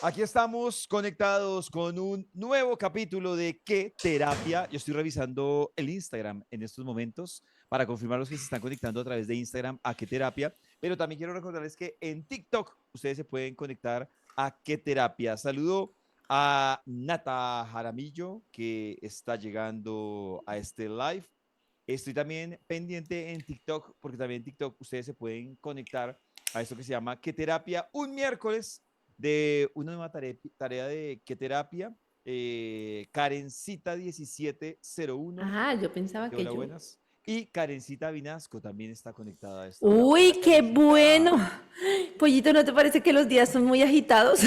Aquí estamos conectados con un nuevo capítulo de ¿Qué terapia? Yo estoy revisando el Instagram en estos momentos para confirmar los que se están conectando a través de Instagram a ¿Qué terapia? Pero también quiero recordarles que en TikTok ustedes se pueden conectar a ¿Qué terapia? Saludo a Nata Jaramillo que está llegando a este live. Estoy también pendiente en TikTok porque también en TikTok ustedes se pueden conectar a esto que se llama ¿Qué terapia? Un miércoles de una nueva tarea de qué terapia. Karencita 1701 Ah, yo pensaba de que Hola yo. Buenas. Y Karencita Vinasco también está conectada a esta hora. Hola, Uy, qué bueno. Karencita. Pollito, ¿no te parece que los días son muy agitados?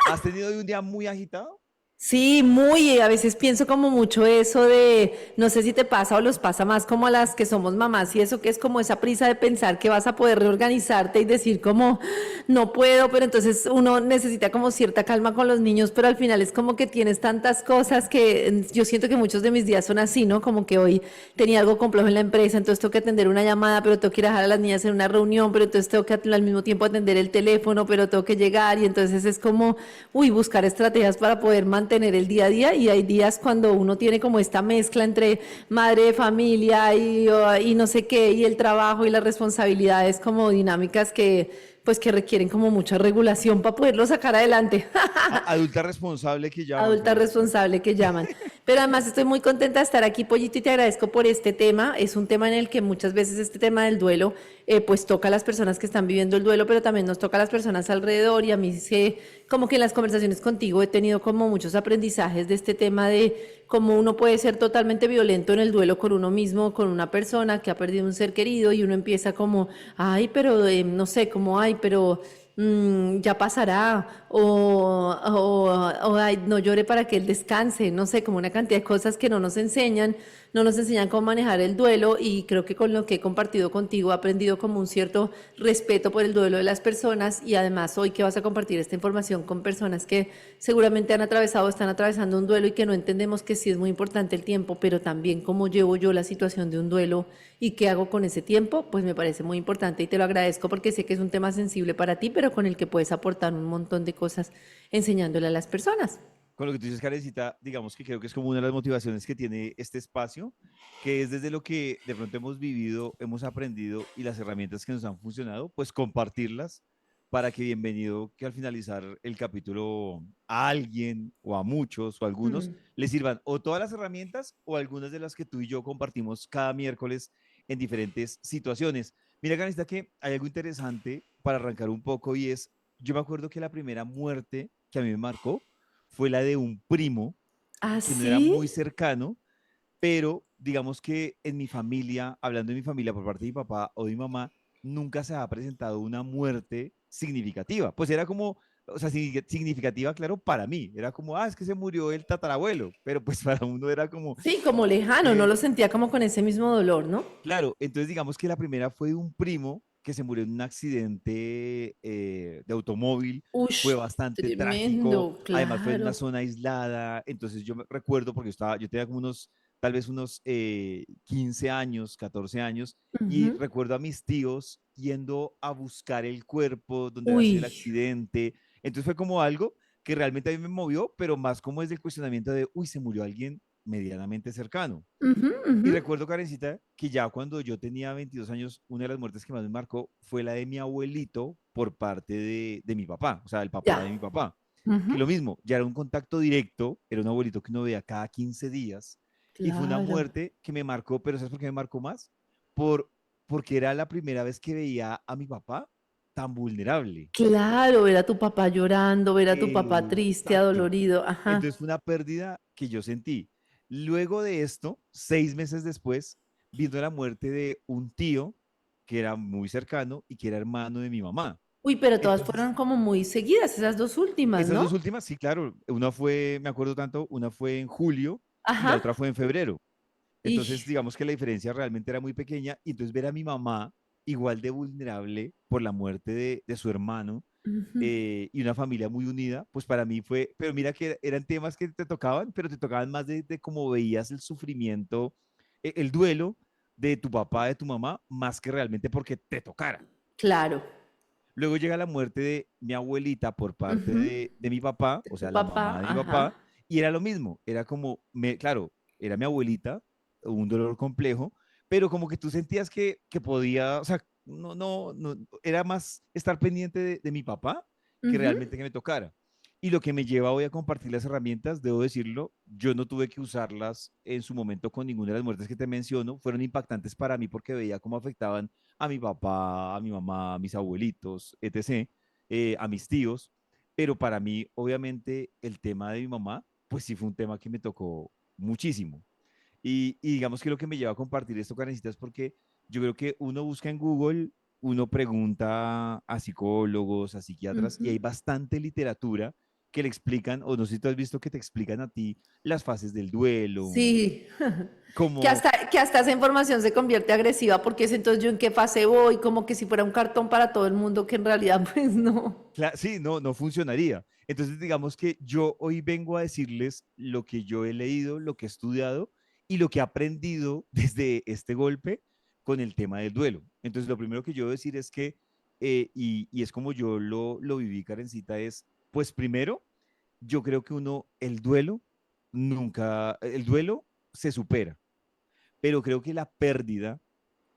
¿Has tenido hoy un día muy agitado? Sí, muy, a veces pienso como mucho eso de, no sé si te pasa o los pasa más como a las que somos mamás y eso que es como esa prisa de pensar que vas a poder reorganizarte y decir como, no puedo, pero entonces uno necesita como cierta calma con los niños, pero al final es como que tienes tantas cosas que yo siento que muchos de mis días son así, ¿no? Como que hoy tenía algo complejo en la empresa, entonces tengo que atender una llamada, pero tengo que ir a dejar a las niñas en una reunión, pero entonces tengo que al mismo tiempo atender el teléfono, pero tengo que llegar y entonces es como buscar estrategias para poder mantener el día a día y hay días cuando uno tiene como esta mezcla entre madre, familia y no sé qué, y el trabajo y las responsabilidades como dinámicas que pues que requieren como mucha regulación para poderlo sacar adelante. Adulta responsable que llaman, Adulta Karencita. responsable que llaman. Pero además estoy muy contenta de estar aquí, Pollito, y te agradezco por este tema. Es un tema en el que muchas veces este tema del duelo, pues toca a las personas que están viviendo el duelo, pero también nos toca a las personas alrededor. Y a mí sé, como que en las conversaciones contigo he tenido como muchos aprendizajes de este tema de cómo uno puede ser totalmente violento en el duelo con uno mismo, con una persona que ha perdido un ser querido y uno empieza como, ay, pero no sé, como, ay, pero ya pasará, o ay, no llore para que él descanse, no sé, como una cantidad de cosas que no nos enseñan cómo manejar el duelo y creo que con lo que he compartido contigo he aprendido como un cierto respeto por el duelo de las personas y además hoy que vas a compartir esta información con personas que seguramente han atravesado, están atravesando un duelo y que no entendemos que sí es muy importante el tiempo, pero también cómo llevo yo la situación de un duelo y qué hago con ese tiempo, pues me parece muy importante y te lo agradezco porque sé que es un tema sensible para ti, pero con el que puedes aportar un montón de cosas enseñándole a las personas. Con lo que tú dices, Karencita, digamos que creo que es como una de las motivaciones que tiene este espacio, que es desde lo que de pronto hemos vivido, hemos aprendido y las herramientas que nos han funcionado, pues compartirlas para que bienvenido que al finalizar el capítulo a alguien o a muchos o a algunos les sirvan o todas las herramientas o algunas de las que tú y yo compartimos cada miércoles en diferentes situaciones. Mira, Karencita, que hay algo interesante para arrancar un poco y es, yo me acuerdo que la primera muerte que a mí me marcó, fue la de un primo ¿Ah, que no era muy sí? cercano, pero digamos que en mi familia, hablando de mi familia por parte de mi papá o de mi mamá, nunca se ha presentado una muerte significativa. Pues era como, o sea, significativa, claro, para mí. Era como, es que se murió el tatarabuelo, pero pues para uno era como, Sí, como lejano, no eh, lo sentía como con ese mismo dolor, ¿no? claro, entonces digamos que la primera fue de un primo que se murió en un accidente de automóvil, fue Ush, bastante trágico, tremendo, además fue en una claro. zona aislada, entonces yo me recuerdo porque yo tenía como unos, tal vez unos 15 años, 14 años, y Ujú. recuerdo a mis tíos yendo a buscar el cuerpo donde había sido el Uy, accidente, entonces fue como algo que realmente a mí me movió, pero más como desde el cuestionamiento de, uy, se murió alguien medianamente cercano. ujú, Y ujú. recuerdo, Karencita, que ya cuando yo tenía 22 años, una de las muertes que más me marcó fue la de mi abuelito por parte de mi papá, o sea, el papá de Ya. mi papá. Que Ujú. lo mismo, ya era un contacto directo, era un abuelito que uno veía cada 15 días, y fue una Claro. muerte que me marcó, pero ¿sabes por qué me marcó más? Por, porque era la primera vez que veía a mi papá tan vulnerable. Claro, ver a tu papá llorando, ver a tu papá triste, Exacto. adolorido, ajá. Entonces fue una pérdida que yo sentí. Luego de esto, 6 meses después, vino la muerte de un tío que era muy cercano y que era hermano de mi mamá. Uy, pero todas Entonces, fueron como muy seguidas, esas dos últimas, esas dos ¿no? últimas, sí, claro, una fue, me acuerdo tanto, una fue en julio y la Ajá. otra fue en febrero. Y, Entonces, digamos que la diferencia realmente era muy pequeña y entonces ver a mi mamá igual de vulnerable por la muerte de su hermano y una familia muy unida, pues para mí fue, pero mira que eran temas que te tocaban, pero te tocaban más de cómo veías el sufrimiento, el duelo de tu papá, de tu mamá, más que realmente porque te tocara. claro. Luego llega la muerte de mi abuelita por parte Ujú. de mi papá, De o tu sea, la papá, mamá de mi papá, ajá. y era lo mismo, era como, claro, era mi abuelita, un dolor complejo, pero como que tú sentías que podía, o sea, no, era más estar pendiente de mi papá que Ujú. realmente que me tocara. Y lo que me lleva hoy a compartir las herramientas, debo decirlo, yo no tuve que usarlas en su momento con ninguna de las muertes que te menciono, fueron impactantes para mí porque veía cómo afectaban a mi papá, a mi mamá, a mis abuelitos, etc., a mis tíos, pero para mí, obviamente, el tema de mi mamá, pues sí fue un tema que me tocó muchísimo. Y digamos que lo que me lleva a compartir esto, Karencita, es porque yo creo que uno busca en Google, uno pregunta a psicólogos, a psiquiatras, y Ujú. hay bastante literatura que le explican, o no sé si tú has visto que te explican a ti las fases del duelo, Sí, como, que hasta esa información se convierte agresiva porque es entonces yo en qué fase voy, como que si fuera un cartón para todo el mundo, que en realidad pues no. sí, no funcionaría. Entonces, digamos que yo hoy vengo a decirles lo que yo he leído, lo que he estudiado y lo que he aprendido desde este golpe con el tema del duelo. Entonces, lo primero que yo voy a decir es que, y es como yo lo viví, Karencita, es, pues primero, yo creo que el duelo, el duelo se supera, pero creo que la pérdida,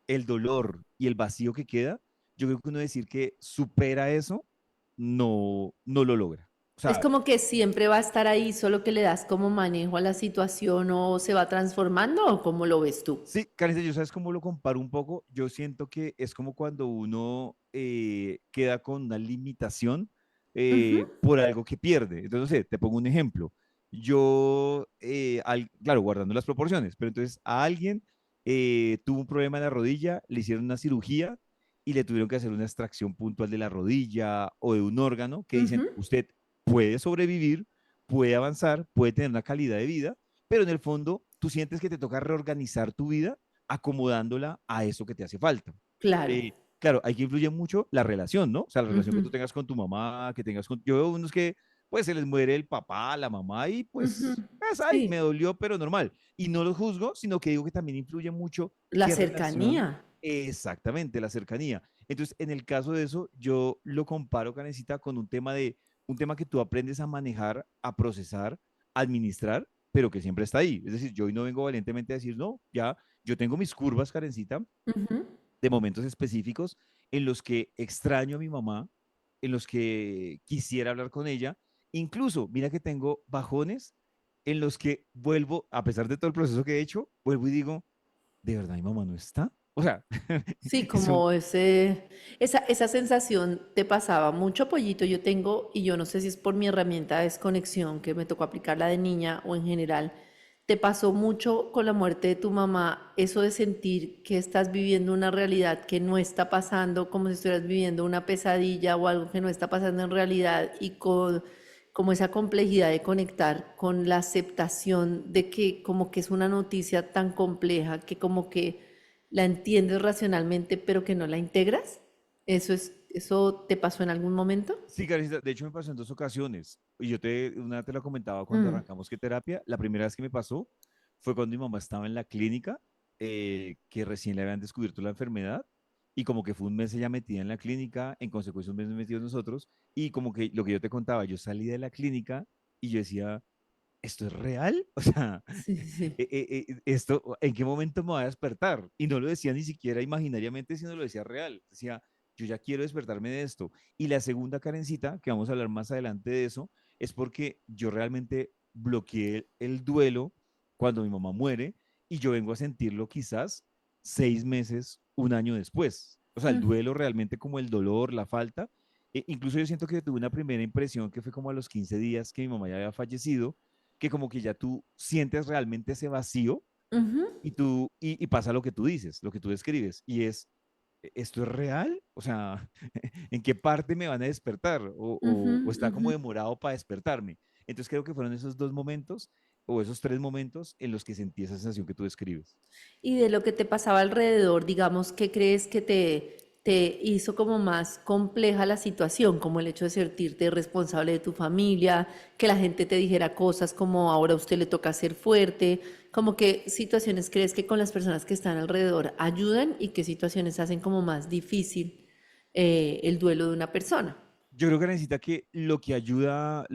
el dolor y el vacío que queda, yo creo que uno decir que supera eso, no lo logra. O Es sea, como que siempre va a estar ahí, solo que le das como manejo a la situación o se va transformando o cómo lo ves tú. sí, Karen, yo sabes cómo lo comparo un poco. Yo siento que es como cuando uno queda con una limitación Ujú, por algo que pierde. Entonces, no sé, te pongo un ejemplo. Yo, claro, guardando las proporciones, pero entonces a alguien tuvo un problema en la rodilla, le hicieron una cirugía y le tuvieron que hacer una extracción puntual de la rodilla o de un órgano que dicen, ujú. usted puede sobrevivir, puede avanzar, puede tener una calidad de vida, pero en el fondo tú sientes que te toca reorganizar tu vida acomodándola a eso que te hace falta. Claro. Claro, hay que influye mucho la relación, ¿no? O sea, la relación que Ujú, tú tengas con tu mamá, que tengas con... Yo veo unos que, pues, se les muere el papá, la mamá, y ujú. pues, ay, me Sí, dolió, pero normal. Y no los juzgo, sino que digo que también influye mucho la qué relación, cercanía. exactamente, la cercanía. Entonces, en el caso de eso, yo lo comparo, Canecita, con un tema que tú aprendes a manejar, a procesar, a administrar, pero que siempre está ahí. Es decir, yo hoy no vengo valientemente a decir, no, ya, yo tengo mis curvas, Karencita, Ujú. de momentos específicos en los que extraño a mi mamá, en los que quisiera hablar con ella. Incluso, mira que tengo bajones en los que vuelvo, a pesar de todo el proceso que he hecho, vuelvo y digo, ¿de verdad mi mamá no está? O sea, Sí, eso, como esa sensación te pasaba mucho, Pollito. Yo tengo, y yo no sé si es por mi herramienta de desconexión que me tocó aplicarla de niña o en general, te pasó mucho con la muerte de tu mamá, eso de sentir que estás viviendo una realidad que no está pasando, como si estuvieras viviendo una pesadilla o algo que no está pasando en realidad y con como esa complejidad de conectar con la aceptación de que como que es una noticia tan compleja que como que la entiendes racionalmente, pero que no la integras. ¿Eso te pasó en algún momento? sí, Karencita, de hecho me pasó en dos ocasiones. Y una te lo comentaba cuando Mm, arrancamos que terapia. La primera vez que me pasó fue cuando mi mamá estaba en la clínica, que recién le habían descubierto la enfermedad. Y como que fue un mes ella metida en la clínica, en consecuencia un mes metidos nosotros. Y como que lo que yo te contaba, yo salí de la clínica y yo decía, ¿esto es real? O sea, sí, sí, sí. esto, ¿en qué momento me voy a despertar? Y no lo decía ni siquiera imaginariamente, sino lo decía real. Decía, yo ya quiero despertarme de esto. Y la segunda carencita, que vamos a hablar más adelante de eso, es porque yo realmente bloqueé el duelo cuando mi mamá muere y yo vengo a sentirlo quizás 6 meses, un año después. O sea, el Mm, duelo realmente como el dolor, la falta. Incluso yo siento que tuve una primera impresión que fue como a los 15 días que mi mamá ya había fallecido, que como que ya tú sientes realmente ese vacío ujú, y pasa lo que tú dices, lo que tú describes, y es, ¿esto es real? O sea, ¿en qué parte me van a despertar? ujú, O está ujú. como demorado para despertarme. Entonces creo que fueron esos dos momentos o esos tres momentos en los que sentí esa sensación que tú describes. Y de lo que te pasaba alrededor, digamos, ¿qué crees que te hizo como más compleja la situación? Como el hecho de sentirte responsable de tu familia, que la gente te dijera cosas como ahora a usted le toca ser fuerte, como qué situaciones crees que con las personas que están alrededor ayudan y qué situaciones hacen como más difícil el duelo de una persona. Yo creo que necesita que lo que ayuda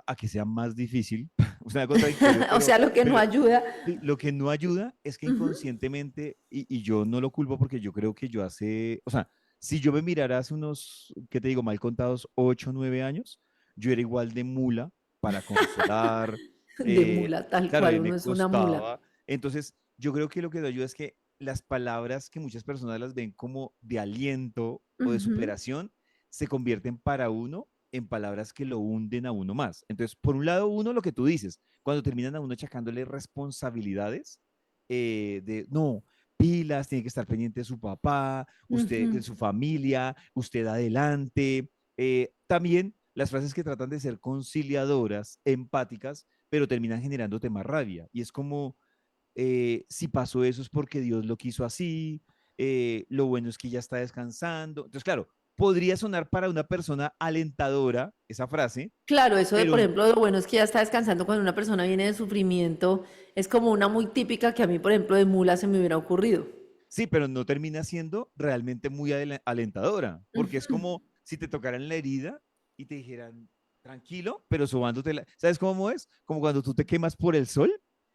a que sea más difícil, o sea, contradictorio, O sea, lo que no pero ayuda. sí, lo que no ayuda es que Ujú, inconscientemente, y yo no lo culpo porque yo creo que yo hace, o sea, si yo me mirara hace unos, ¿qué te digo? Mal contados, 8 o 9 años, yo era igual de mula para consolar, de mula, tal claro, cual, me uno es una mula. costaba. Entonces, yo creo que lo que nos ayuda es que las palabras que muchas personas las ven como de aliento o de Ujú, superación, se convierten para uno en palabras que lo hunden a uno más. Entonces, por un lado, uno, lo que tú dices, cuando terminan a uno achacándole responsabilidades de, no, pilas, tiene que estar pendiente de su papá, usted, de ujú. su familia, usted adelante. También las frases que tratan de ser conciliadoras, empáticas, pero terminan generándote más rabia. Y es como, si pasó eso es porque Dios lo quiso así, lo bueno es que ya está descansando. Entonces, claro, podría sonar para una persona alentadora esa frase, Claro, eso de, por pero ejemplo, lo bueno es que ya está descansando cuando una persona viene de sufrimiento, es como una muy típica que a mí, por ejemplo, de mula se me hubiera ocurrido. sí, pero no termina siendo realmente muy alentadora, porque es Ujú, como si te tocaran la herida y te dijeran, tranquilo, pero sobándote la... ¿Sabes cómo es? Como cuando tú te quemas por el sol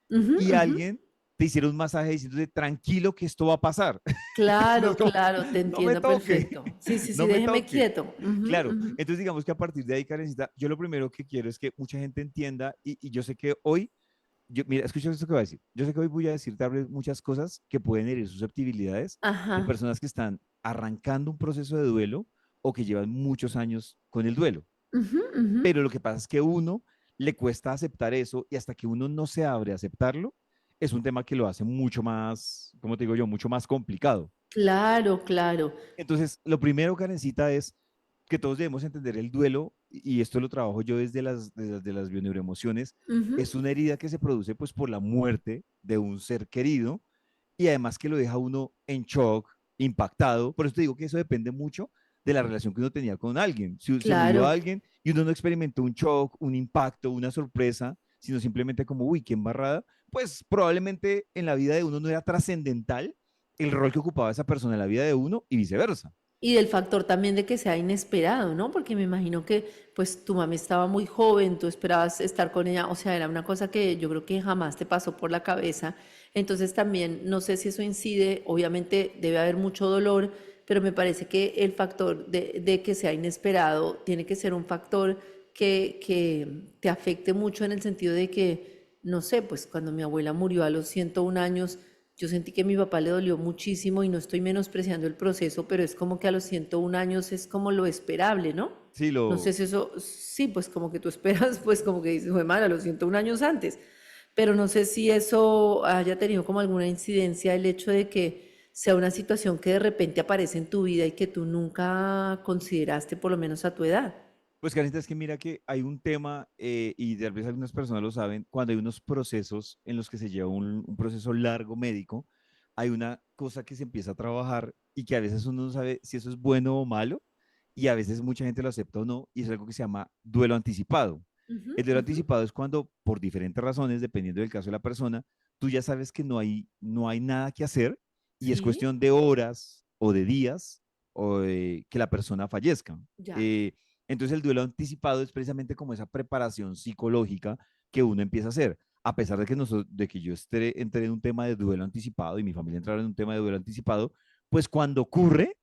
ujú, y ujú. alguien te hiciera un masaje diciéndote, tranquilo que esto va a pasar. No es Claro, como, claro, te no me entiendo toque, perfecto. Sí, sí, sí, no me déjeme toque. quieto. Ujú, Claro, ujú. entonces digamos que a partir de ahí, Karencita, yo lo primero que quiero es que mucha gente entienda, y yo sé que hoy, mira, escucha esto que voy a decir, yo sé que hoy voy a decir tal vez muchas cosas que pueden herir susceptibilidades de Ajá. personas que están arrancando un proceso de duelo o que llevan muchos años con el duelo, Ujú, ujú. pero lo que pasa es que a uno le cuesta aceptar eso y hasta que uno no se abre a aceptarlo, es un tema que lo hace mucho más, como te digo yo, mucho más complicado. Claro, claro. Entonces, lo primero, Karencita, es que todos debemos entender el duelo, y esto lo trabajo yo desde las bioneuroemociones, Ujú. es una herida que se produce pues por la muerte de un ser querido y además que lo deja uno en shock, impactado. Por eso te digo que eso depende mucho de la relación que uno tenía con alguien. Si se murió Claro. alguien y uno no experimentó un shock, un impacto, una sorpresa, sino simplemente como, uy, qué embarrada, pues probablemente en la vida de uno no era trascendental el rol que ocupaba esa persona en la vida de uno y viceversa. Y del factor también de que sea inesperado, ¿no? Porque me imagino que pues tu mami estaba muy joven, tú esperabas estar con ella, o sea, era una cosa que yo creo que jamás te pasó por la cabeza. Entonces también no sé si eso incide, obviamente debe haber mucho dolor, pero me parece que el factor de que sea inesperado tiene que ser un factor que te afecte mucho en el sentido de que, no sé, pues cuando mi abuela murió a los 101 años, yo sentí que a mi papá le dolió muchísimo y no estoy menospreciando el proceso, pero es como que a los 101 años es como lo esperable, ¿no? Sí, No sé si eso, sí, pues como que tú esperas, pues como que dices, fue mal, a los 101 años antes, pero no sé si eso haya tenido como alguna incidencia el hecho de que sea una situación que de repente aparece en tu vida y que tú nunca consideraste, por lo menos a tu edad. pues Carita, es que mira que hay un tema, y tal vez algunas personas lo saben, cuando hay unos procesos en los que se lleva un proceso largo médico, hay una cosa que se empieza a trabajar y que a veces uno no sabe si eso es bueno o malo, y a veces mucha gente lo acepta o no, y es algo que se llama duelo anticipado. Ujú, El duelo ujú. anticipado es cuando, por diferentes razones, dependiendo del caso de la persona, tú ya sabes que no hay nada que hacer y es Sí, cuestión de horas o de días o de que la persona fallezca. ya. Eh, entonces el duelo anticipado es precisamente como esa preparación psicológica que uno empieza a hacer. A pesar de que, de que yo entré en un tema de duelo anticipado y mi familia entraron en un tema de duelo anticipado, pues cuando ocurre,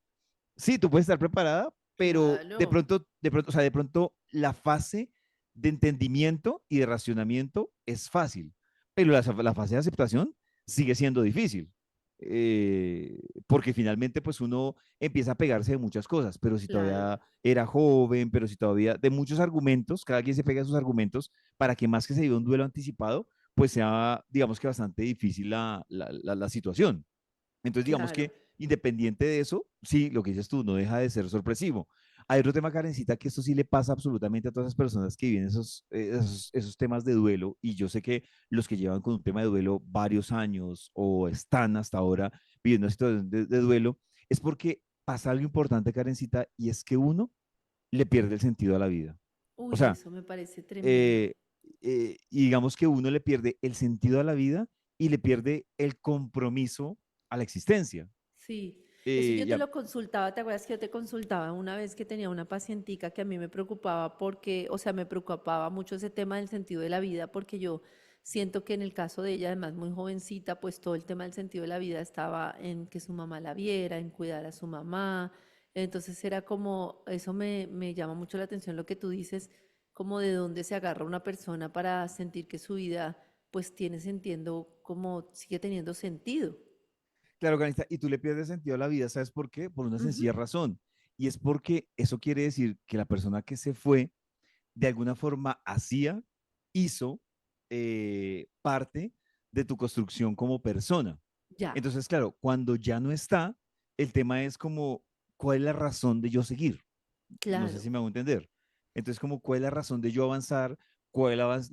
sí, tú puedes estar preparada, pero Claro. o sea, de pronto la fase de entendimiento y de racionamiento es fácil, pero la fase de aceptación sigue siendo difícil. Porque finalmente pues uno empieza a pegarse de muchas cosas, pero si Claro. todavía era joven, pero si todavía, de muchos argumentos, cada quien se pega a sus argumentos para que más que se viva un duelo anticipado, pues sea, digamos que bastante difícil la situación. Entonces, digamos Claro. que independiente de eso, sí, lo que dices tú, no deja de ser sorpresivo. Hay otro tema, Karencita, que esto sí le pasa absolutamente a todas las personas que viven esos temas de duelo, y yo sé que los que llevan con un tema de duelo varios años o están hasta ahora viviendo una situación de duelo, es porque pasa algo importante, Karencita, y es que uno le pierde el sentido a la vida. O Uy, sea, eso me parece tremendo. eh, y digamos que uno le pierde el sentido a la vida y le pierde el compromiso a la existencia. Sí. Eso yo te Ya, lo consultaba, ¿te acuerdas que yo te consultaba una vez que tenía una pacientica que a mí me preocupaba porque, o sea, me preocupaba mucho ese tema del sentido de la vida porque yo siento que en el caso de ella, además muy jovencita, pues todo el tema del sentido de la vida estaba en que su mamá la viera, en cuidar a su mamá. Entonces era como, eso me llama mucho la atención lo que tú dices, como de dónde se agarra una persona para sentir que su vida pues tiene sentido, como sigue teniendo sentido. claro, Canista, y tú le pierdes sentido a la vida, ¿sabes por qué? Por una Ujú. sencilla razón. Y es porque eso quiere decir que la persona que se fue, de alguna forma, hizo parte de tu construcción como persona. Ya, Entonces, claro, cuando ya no está, el tema es como, ¿cuál es la razón de yo seguir? No sé claro. si me hago entender. Entonces, como, ¿cuál es la razón de yo avanzar? ¿Cuál es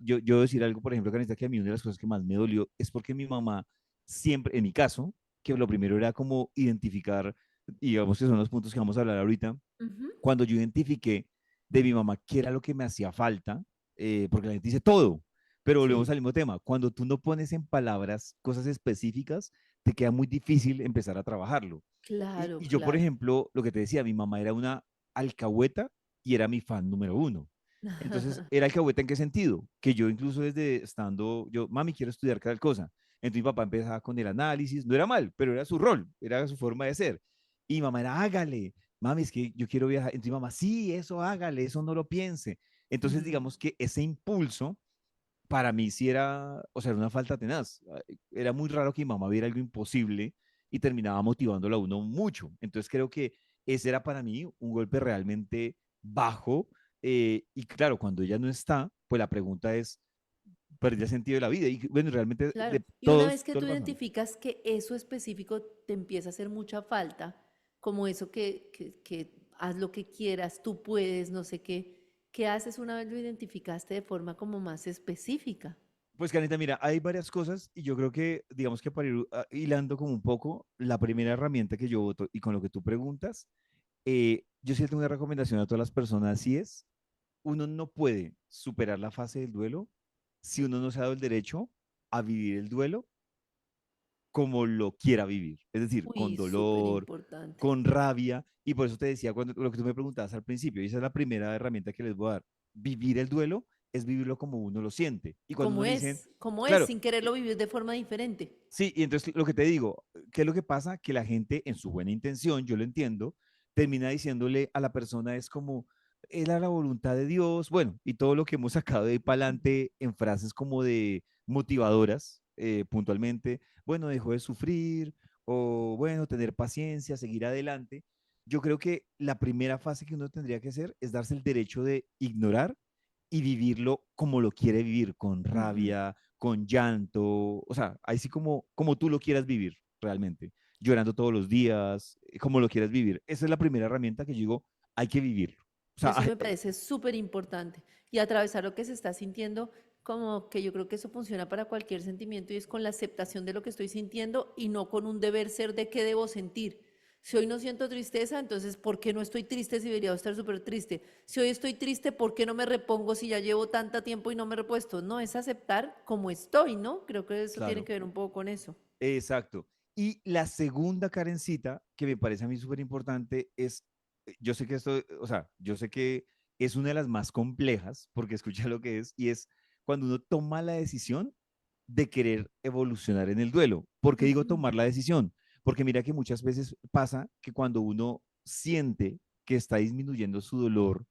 yo decir algo, por ejemplo, Canista, que a mí una de las cosas que más me dolió es porque mi mamá siempre, en mi caso, que lo primero era como identificar, y digamos que son los puntos que vamos a hablar ahorita, Ujú. cuando yo identifiqué de mi mamá qué era lo que me hacía falta, porque la gente dice todo, pero volvemos Sí, al mismo tema, cuando tú no pones en palabras cosas específicas, te queda muy difícil empezar a trabajarlo. Y, claro, y yo, por claro. ejemplo, lo que te decía, mi mamá era una alcahueta y era mi fan número uno. Entonces, ¿era alcahueta en qué sentido? Que yo incluso desde estando, yo, mami, quiero estudiar tal cosa. Entonces mi papá empezaba con el análisis, no era mal, pero era su rol, era su forma de ser. Y mi mamá era, hágale, mami, es que yo quiero viajar. Entonces mi mamá, sí, eso hágale, eso no lo piense. Entonces, Ujú. digamos que ese impulso para mí sí era, o sea, era una falta tenaz. Era muy raro que mi mamá viera algo imposible y terminaba motivándolo a uno mucho. Entonces creo que ese era para mí un golpe realmente bajo. Y claro, cuando ella no está, pues la pregunta es, ¿perdí el sentido de la vida? Y bueno, realmente Claro. de Y una vez que todos tú lo pasamos. identificas que eso específico te empieza a hacer mucha falta, como eso que haz lo que quieras, tú puedes, no sé qué, ¿qué haces una vez lo identificaste de forma como más específica? Pues, Canita, mira, hay varias cosas y yo creo que, digamos que para ir hilando como un poco, la primera herramienta que yo voto y con lo que tú preguntas, yo sí tengo una recomendación a todas las personas y es, uno no puede superar la fase del duelo si uno no se ha dado el derecho a vivir el duelo como lo quiera vivir. Es decir, con Uy, súper dolor, importante. con rabia. Y por eso te decía cuando lo que tú me preguntabas al principio, y esa es la primera herramienta que les voy a dar. Vivir el duelo es vivirlo como uno lo siente. Y cuando uno dice, Como es, claro, sin quererlo vivir de forma diferente. sí, y entonces lo que te digo, ¿qué es lo que pasa? Que la gente en su buena intención, yo lo entiendo, termina diciéndole a la persona es como, era la voluntad de Dios, bueno, y todo lo que hemos sacado de ahí para adelante en frases como de motivadoras, puntualmente, bueno, dejó de sufrir, o bueno, tener paciencia, seguir adelante. Yo creo que la primera fase que uno tendría que hacer es darse el derecho de ignorar y vivirlo como lo quiere vivir, con Ujú. rabia, con llanto, o sea, ahí sí como tú lo quieras vivir realmente, llorando todos los días, como lo quieras vivir. Esa es la primera herramienta que yo digo, hay que vivirlo. O sea, Eso me parece súper importante. Y atravesar lo que se está sintiendo, como que yo creo que eso funciona para cualquier sentimiento y es con la aceptación de lo que estoy sintiendo y no con un deber ser de qué debo sentir. Si hoy no siento tristeza, entonces, ¿por qué no estoy triste si debería estar súper triste? Si hoy estoy triste, ¿por qué no me repongo si ya llevo tanto tiempo y no me he repuesto? No, es aceptar como estoy, ¿no? Creo que eso tiene claro, que ver un poco con eso. exacto. Y la segunda carencita que me parece a mí súper importante es, yo sé que esto, o sea, yo sé que es una de las más complejas, porque escucha lo que es, y es cuando uno toma la decisión de querer evolucionar en el duelo. ¿Por qué digo Ujú. tomar la decisión? Porque mira que muchas veces pasa que cuando uno siente que está disminuyendo su dolor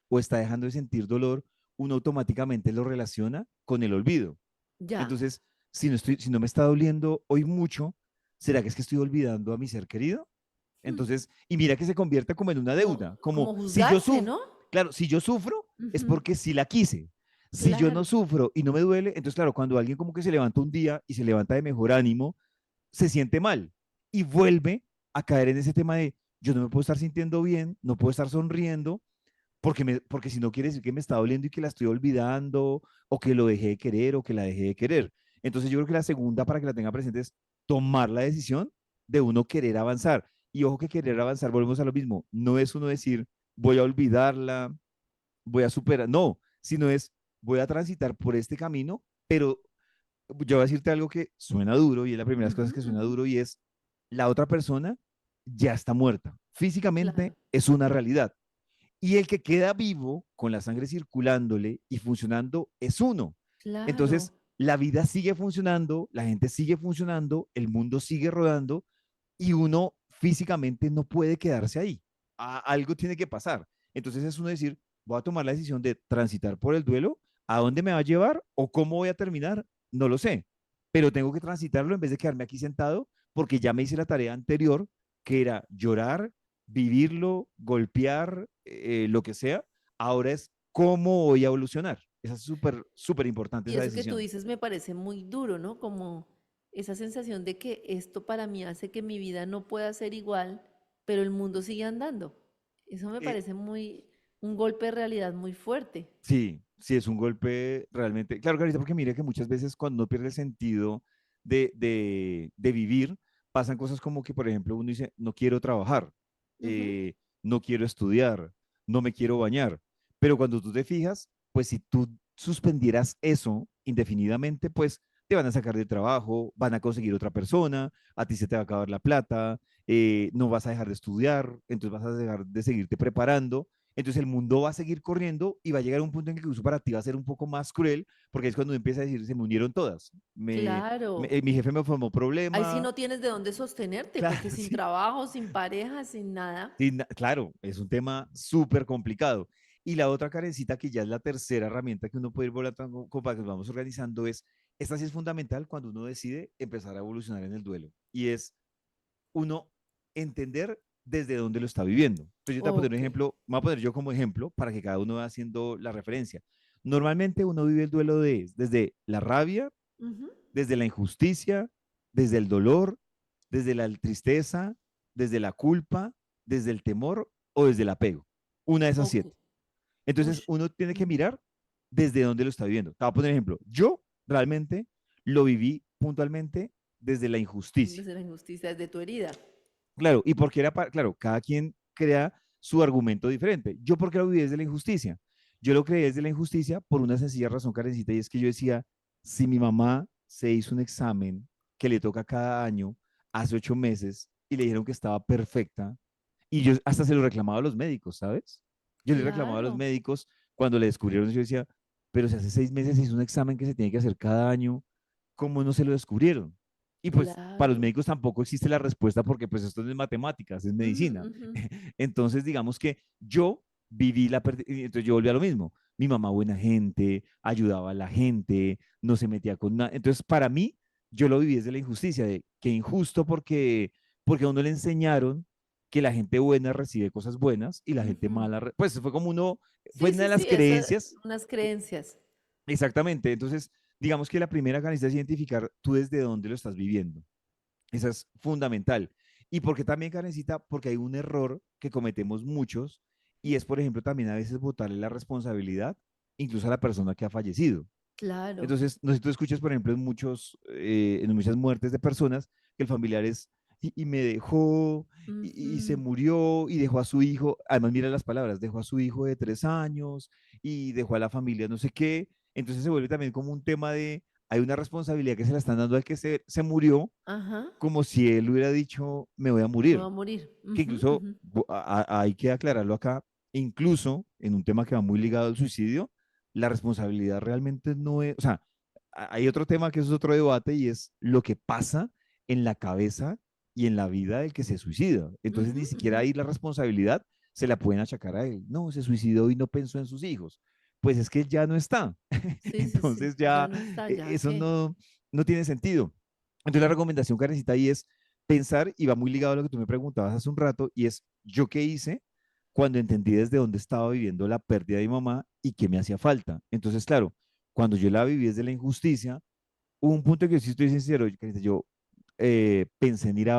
o está dejando de sentir dolor, uno automáticamente lo relaciona con el olvido. Ya. Entonces, si no me está doliendo hoy mucho, ¿será que es que estoy olvidando a mi ser querido? Entonces, y mira que se convierte como en una deuda, como Como si yo juzgarse, sufro, ¿no? claro, si yo sufro es Ujú. porque sí la quise. Si yo no Claro. sufro y no me duele, entonces claro, cuando alguien como que se levanta un día y se levanta de mejor ánimo, se siente mal y vuelve a caer en ese tema de yo no me puedo estar sintiendo bien, no puedo estar sonriendo, porque si no quiere decir que me está doliendo y que la estoy olvidando, o que lo dejé de querer, o que la dejé de querer. Entonces yo creo que la segunda, para que la tenga presente, es tomar la decisión de uno querer avanzar. Y ojo que querer avanzar, volvemos a lo mismo, no es uno decir, voy a olvidarla, voy a superar, no, sino es, voy a transitar por este camino, pero yo voy a decirte algo que suena duro y es la primera de las Ujú, cosas que suena ujú. duro y es la otra persona ya está muerta. Físicamente claro, es una realidad. Y el que queda vivo con la sangre circulándole y funcionando es uno. claro. Entonces, la vida sigue funcionando, la gente sigue funcionando, el mundo sigue rodando y uno físicamente no puede quedarse ahí. Algo tiene que pasar. Entonces es uno decir, voy a tomar la decisión de transitar por el duelo, ¿a dónde me va a llevar o cómo voy a terminar? No lo sé, pero tengo que transitarlo en vez de quedarme aquí sentado porque ya me hice la tarea anterior, que era llorar, vivirlo, golpear, lo que sea. Ahora es cómo voy a evolucionar. Esa es súper, súper importante Y esa eso que tú decisión. dices me parece muy duro, ¿no? Como esa sensación de que esto para mí hace que mi vida no pueda ser igual, pero el mundo sigue andando. Eso me Eh, parece muy, un golpe de realidad muy fuerte. Sí, sí, es un golpe realmente. Claro, Carita, porque mire que muchas veces cuando uno pierde el sentido de vivir, pasan cosas como que, por ejemplo, uno dice, no quiero trabajar, Ujú. no quiero estudiar, no me quiero bañar. Pero cuando tú te fijas, pues si tú suspendieras eso indefinidamente, pues te van a sacar de trabajo, van a conseguir otra persona, a ti se te va a acabar la plata, no vas a dejar de estudiar, entonces vas a dejar de seguirte preparando. Entonces el mundo va a seguir corriendo y va a llegar a un punto en que incluso para ti va a ser un poco más cruel, porque es cuando uno empieza a decir, se me unieron todas. Claro. Mi jefe me formó Ahí sí problema. no tienes de dónde sostenerte, Claro, porque sin sí, trabajo, sin pareja, sin nada. sí, claro, es un tema súper complicado. Y la otra carencita, que ya es la tercera herramienta que uno puede ir volando como para que nos vamos organizando, es, esta sí es fundamental cuando uno decide empezar a evolucionar en el duelo. Y es uno entender desde dónde lo está viviendo. Entonces yo te voy a poner un Ok. ejemplo, me voy a poner yo como ejemplo para que cada uno vaya haciendo la referencia. Normalmente uno vive el duelo desde la rabia, Ujú. desde la injusticia, desde el dolor, desde la tristeza, desde la culpa, desde el temor o desde el apego. Una de esas Ok. siete. Entonces Ush. uno tiene que Ujú. mirar desde dónde lo está viviendo. Te voy a poner ejemplo. Yo realmente lo viví puntualmente desde la injusticia. Desde la injusticia, desde tu herida. Claro, y porque era para, claro, cada quien crea su argumento diferente. Yo porque lo viví desde la injusticia. Yo lo creí desde la injusticia por una sencilla razón, Karencita, y es que yo decía, si mi mamá se hizo un examen que le toca cada año hace 8 meses y le dijeron que estaba perfecta, y yo hasta se lo reclamaba a los médicos, ¿sabes? Yo le reclamaba a los Claro, médicos cuando le descubrieron, yo decía, pero si hace 6 meses hizo un examen que se tiene que hacer cada año, ¿cómo no se lo descubrieron? Y pues para los claro. médicos tampoco existe la respuesta porque pues esto no es matemáticas, es Ujú, medicina. ujú. Entonces digamos que yo viví entonces yo volví a lo mismo. Mi mamá buena gente, ayudaba a la gente, no se metía con nada. Entonces para mí yo lo viví desde la injusticia, de que injusto porque a uno le enseñaron que la gente buena recibe cosas buenas y la gente Ujú. mala, pues fue como uno, fue Sí, una sí, de sí, las eso, creencias. unas creencias. Exactamente. Entonces, digamos que la primera canasta es identificar tú desde dónde lo estás viviendo. Esa es fundamental. ¿Y por qué también, Karencita? Porque hay un error que cometemos muchos y es, por ejemplo, también a veces botarle la responsabilidad incluso a la persona que ha fallecido. Claro. Entonces, no sé si tú escuchas, por ejemplo, en muchas muertes de personas que el familiar es, y me dejó, y se Ujú. murió, y dejó a su hijo, además mira las palabras, dejó a su hijo de 3 años, y dejó a la familia no sé qué. Entonces se vuelve también como un tema de, hay una responsabilidad que se la están dando al que se murió, Ajá. como si él hubiera dicho, me voy a Me voy morir. a morir. Que Ujú, incluso ujú. hay que aclararlo acá, incluso en un tema que va muy ligado al suicidio, la responsabilidad realmente no es, o sea, hay otro tema que es otro debate y es lo que pasa en la cabeza y en la vida del que se suicida. Entonces Ujú, ni siquiera ujú. ahí la responsabilidad se la pueden achacar a él. No, se suicidó y no pensó en sus hijos. Pues es que él ya no está. Sí, sí, sí. Entonces Ya ya no está, ya eso qué. no tiene sentido. Entonces la recomendación que necesita ahí es pensar, y va muy ligado a lo que tú me preguntabas hace un rato, y es, ¿yo qué hice cuando entendí desde dónde estaba viviendo la pérdida de mi mamá y qué me hacía falta? Entonces, claro, cuando yo la viví desde la injusticia, hubo un punto que sí estoy sincero, Carita, yo pensé en ir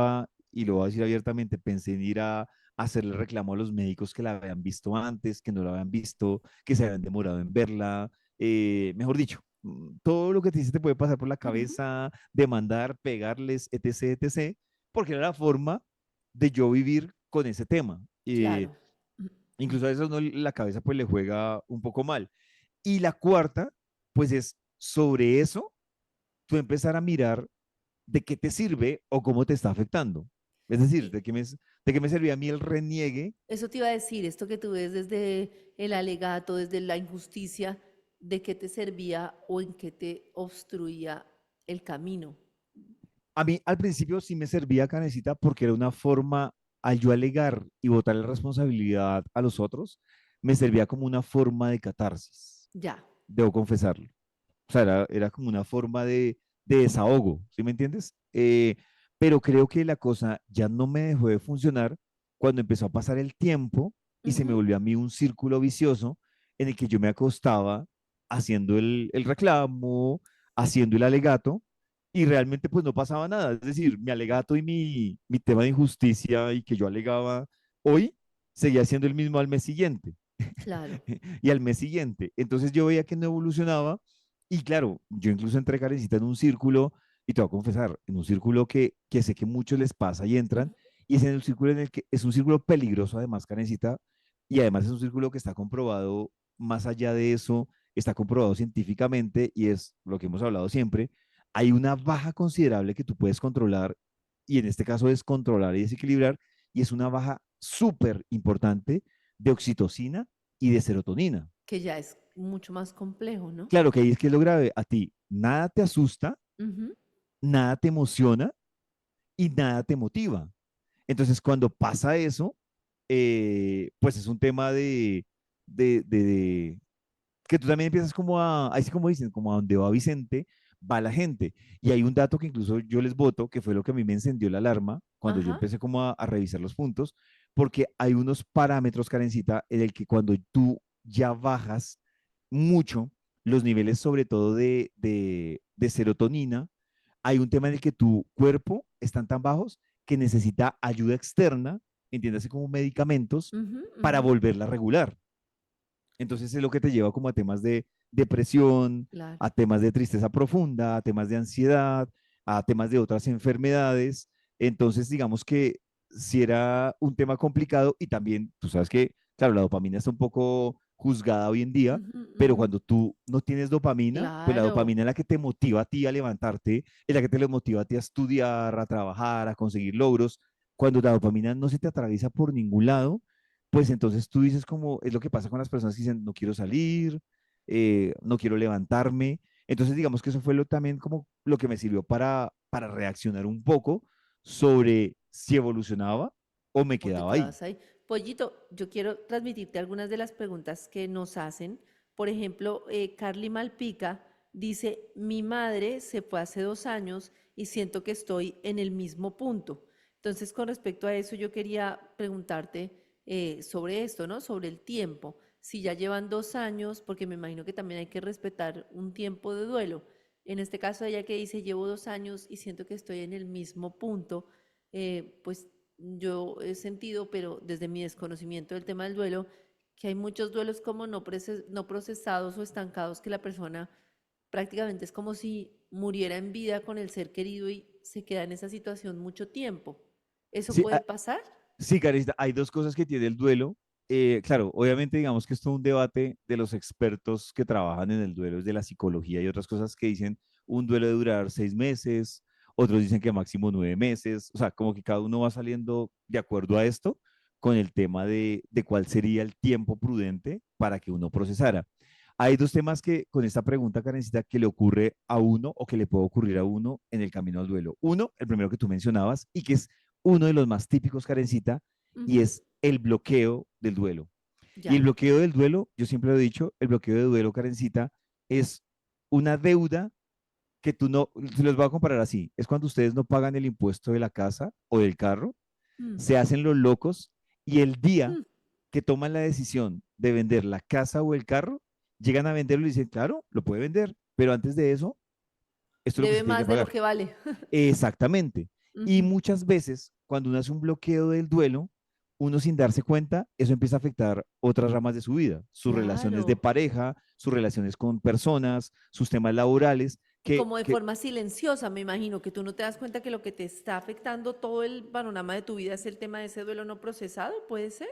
y lo voy a decir abiertamente, pensé en ir a hacerle reclamo a los médicos que la habían visto antes, que no la habían visto, que se habían demorado en verla, mejor dicho, todo lo que te dice te puede pasar por la Ujú. cabeza, demandar, pegarles, etc., etc., porque era la forma de yo vivir con ese tema. Claro. Incluso a veces uno la cabeza pues le juega un poco mal. Y la cuarta, pues es sobre eso, tú empezar a mirar de qué te sirve o cómo te está afectando. Es decir, Y, ¿De qué me servía a mí el reniegue? Eso te iba a decir, esto que tú ves desde el alegato, desde la injusticia, ¿de qué te servía o en qué te obstruía el camino? A mí al principio sí me servía Canecita porque era una forma, al yo alegar y botar la responsabilidad a los otros, me servía como una forma de catarsis, Ya. debo confesarlo. O sea, era como una forma de desahogo, ¿sí me entiendes? Pero creo que la cosa ya no me dejó de funcionar cuando empezó a pasar el tiempo y se me Ujú. volvió a mí un círculo vicioso en el que yo me acostaba haciendo el reclamo, haciendo el alegato y realmente pues no pasaba nada. Es decir, mi alegato y mi tema de injusticia y que yo alegaba hoy seguía siendo el mismo al mes siguiente Claro. y al mes siguiente. Entonces yo veía que no evolucionaba y claro, yo incluso entré carecita en un círculo, y te voy a confesar, en un círculo que sé que muchos les pasa y entran, Ujú. y es en un círculo en el que es un círculo peligroso además, Karencita, y además es un círculo que está comprobado, más allá de eso, está comprobado científicamente, y es lo que hemos hablado siempre, hay una baja considerable que tú puedes controlar, y en este caso descontrolar y desequilibrar, y es una baja súper importante de oxitocina y de serotonina. Que ya es mucho más complejo, ¿no? Claro que ahí es que es lo grave. A ti nada te asusta, Ujú. nada te emociona y nada te motiva. Entonces, cuando pasa eso, pues es un tema de que tú también empiezas como ahí sí como dicen, como a donde va Vicente, va la gente. Y hay un dato que incluso yo les voto, que fue lo que a mí me encendió la alarma cuando yo Ajá. empecé como a revisar los puntos, porque hay unos parámetros, Karencita, en el que cuando tú ya bajas mucho los niveles, sobre todo de serotonina, hay un tema en el que tu cuerpo están tan bajos que necesita ayuda externa, entiéndase como medicamentos, Ujú, para ujú. volverla a regular. Entonces es lo que te lleva como a temas de depresión, Claro. a temas de tristeza profunda, a temas de ansiedad, a temas de otras enfermedades. Entonces, digamos que si era un tema complicado y también, tú sabes que, claro, la dopamina está un poco juzgada hoy en día, Ujú, pero ujú. cuando tú no tienes dopamina, pues la Claro. dopamina es la que te motiva a ti a levantarte, es la que te motiva a ti a estudiar, a trabajar, a conseguir logros. Cuando la dopamina no se te atraviesa por ningún lado, pues entonces tú dices como, es lo que pasa con las personas que dicen, no quiero salir, no quiero levantarme. Entonces digamos que eso fue también como lo que me sirvió para reaccionar un poco sobre si evolucionaba o me O te quedaba ahí. quedabas ahí. Pollito, yo quiero transmitirte algunas de las preguntas que nos hacen. Por ejemplo, Carly Malpica dice, mi madre se fue hace 2 años y siento que estoy en el mismo punto. Entonces, con respecto a eso, yo quería preguntarte sobre esto, ¿no? Sobre el tiempo. Si ya llevan 2 años, porque me imagino que también hay que respetar un tiempo de duelo. En este caso, ella que dice, llevo 2 años y siento que estoy en el mismo punto, pues yo he sentido, pero desde mi desconocimiento del tema del duelo, que hay muchos duelos como no procesados o estancados que la persona prácticamente es como si muriera en vida con el ser querido y se queda en esa situación mucho tiempo. ¿Eso Sí, puede pasar? sí, Carista, hay dos cosas que tiene el duelo. Claro, obviamente digamos que esto es un debate de los expertos que trabajan en el duelo, es de la psicología y otras cosas que dicen un duelo de durar 6 meses, otros dicen que máximo 9 meses, o sea, como que cada uno va saliendo de acuerdo a esto con el tema de cuál sería el tiempo prudente para que uno procesara. Hay dos temas que con esta pregunta, Karencita, que le ocurre a uno o que le puede ocurrir a uno en el camino al duelo. Uno, el primero que tú mencionabas y que es uno de los más típicos, Karencita, y Ujú. es el bloqueo del duelo. Y el Ya. bloqueo del duelo, yo siempre lo he dicho, el bloqueo de duelo, Karencita, es una deuda que tú no, se los voy a comparar así, es cuando ustedes no pagan el impuesto de la casa o del carro, Mm. se hacen los locos y el día Mm. que toman la decisión de vender la casa o el carro, llegan a venderlo y dicen, claro, lo puede vender, pero antes de eso, esto es lo que Debe se tiene que más de lo pagar. que vale. Exactamente. Y Ujú. muchas veces, cuando uno hace un bloqueo del duelo, uno sin darse cuenta, eso empieza a afectar otras ramas de su vida, sus relaciones de Claro. pareja, sus relaciones con personas, sus temas laborales, Y como de forma silenciosa, me imagino que tú no te das cuenta que lo que te está afectando todo el panorama de tu vida es el tema de ese duelo no procesado, ¿puede ser?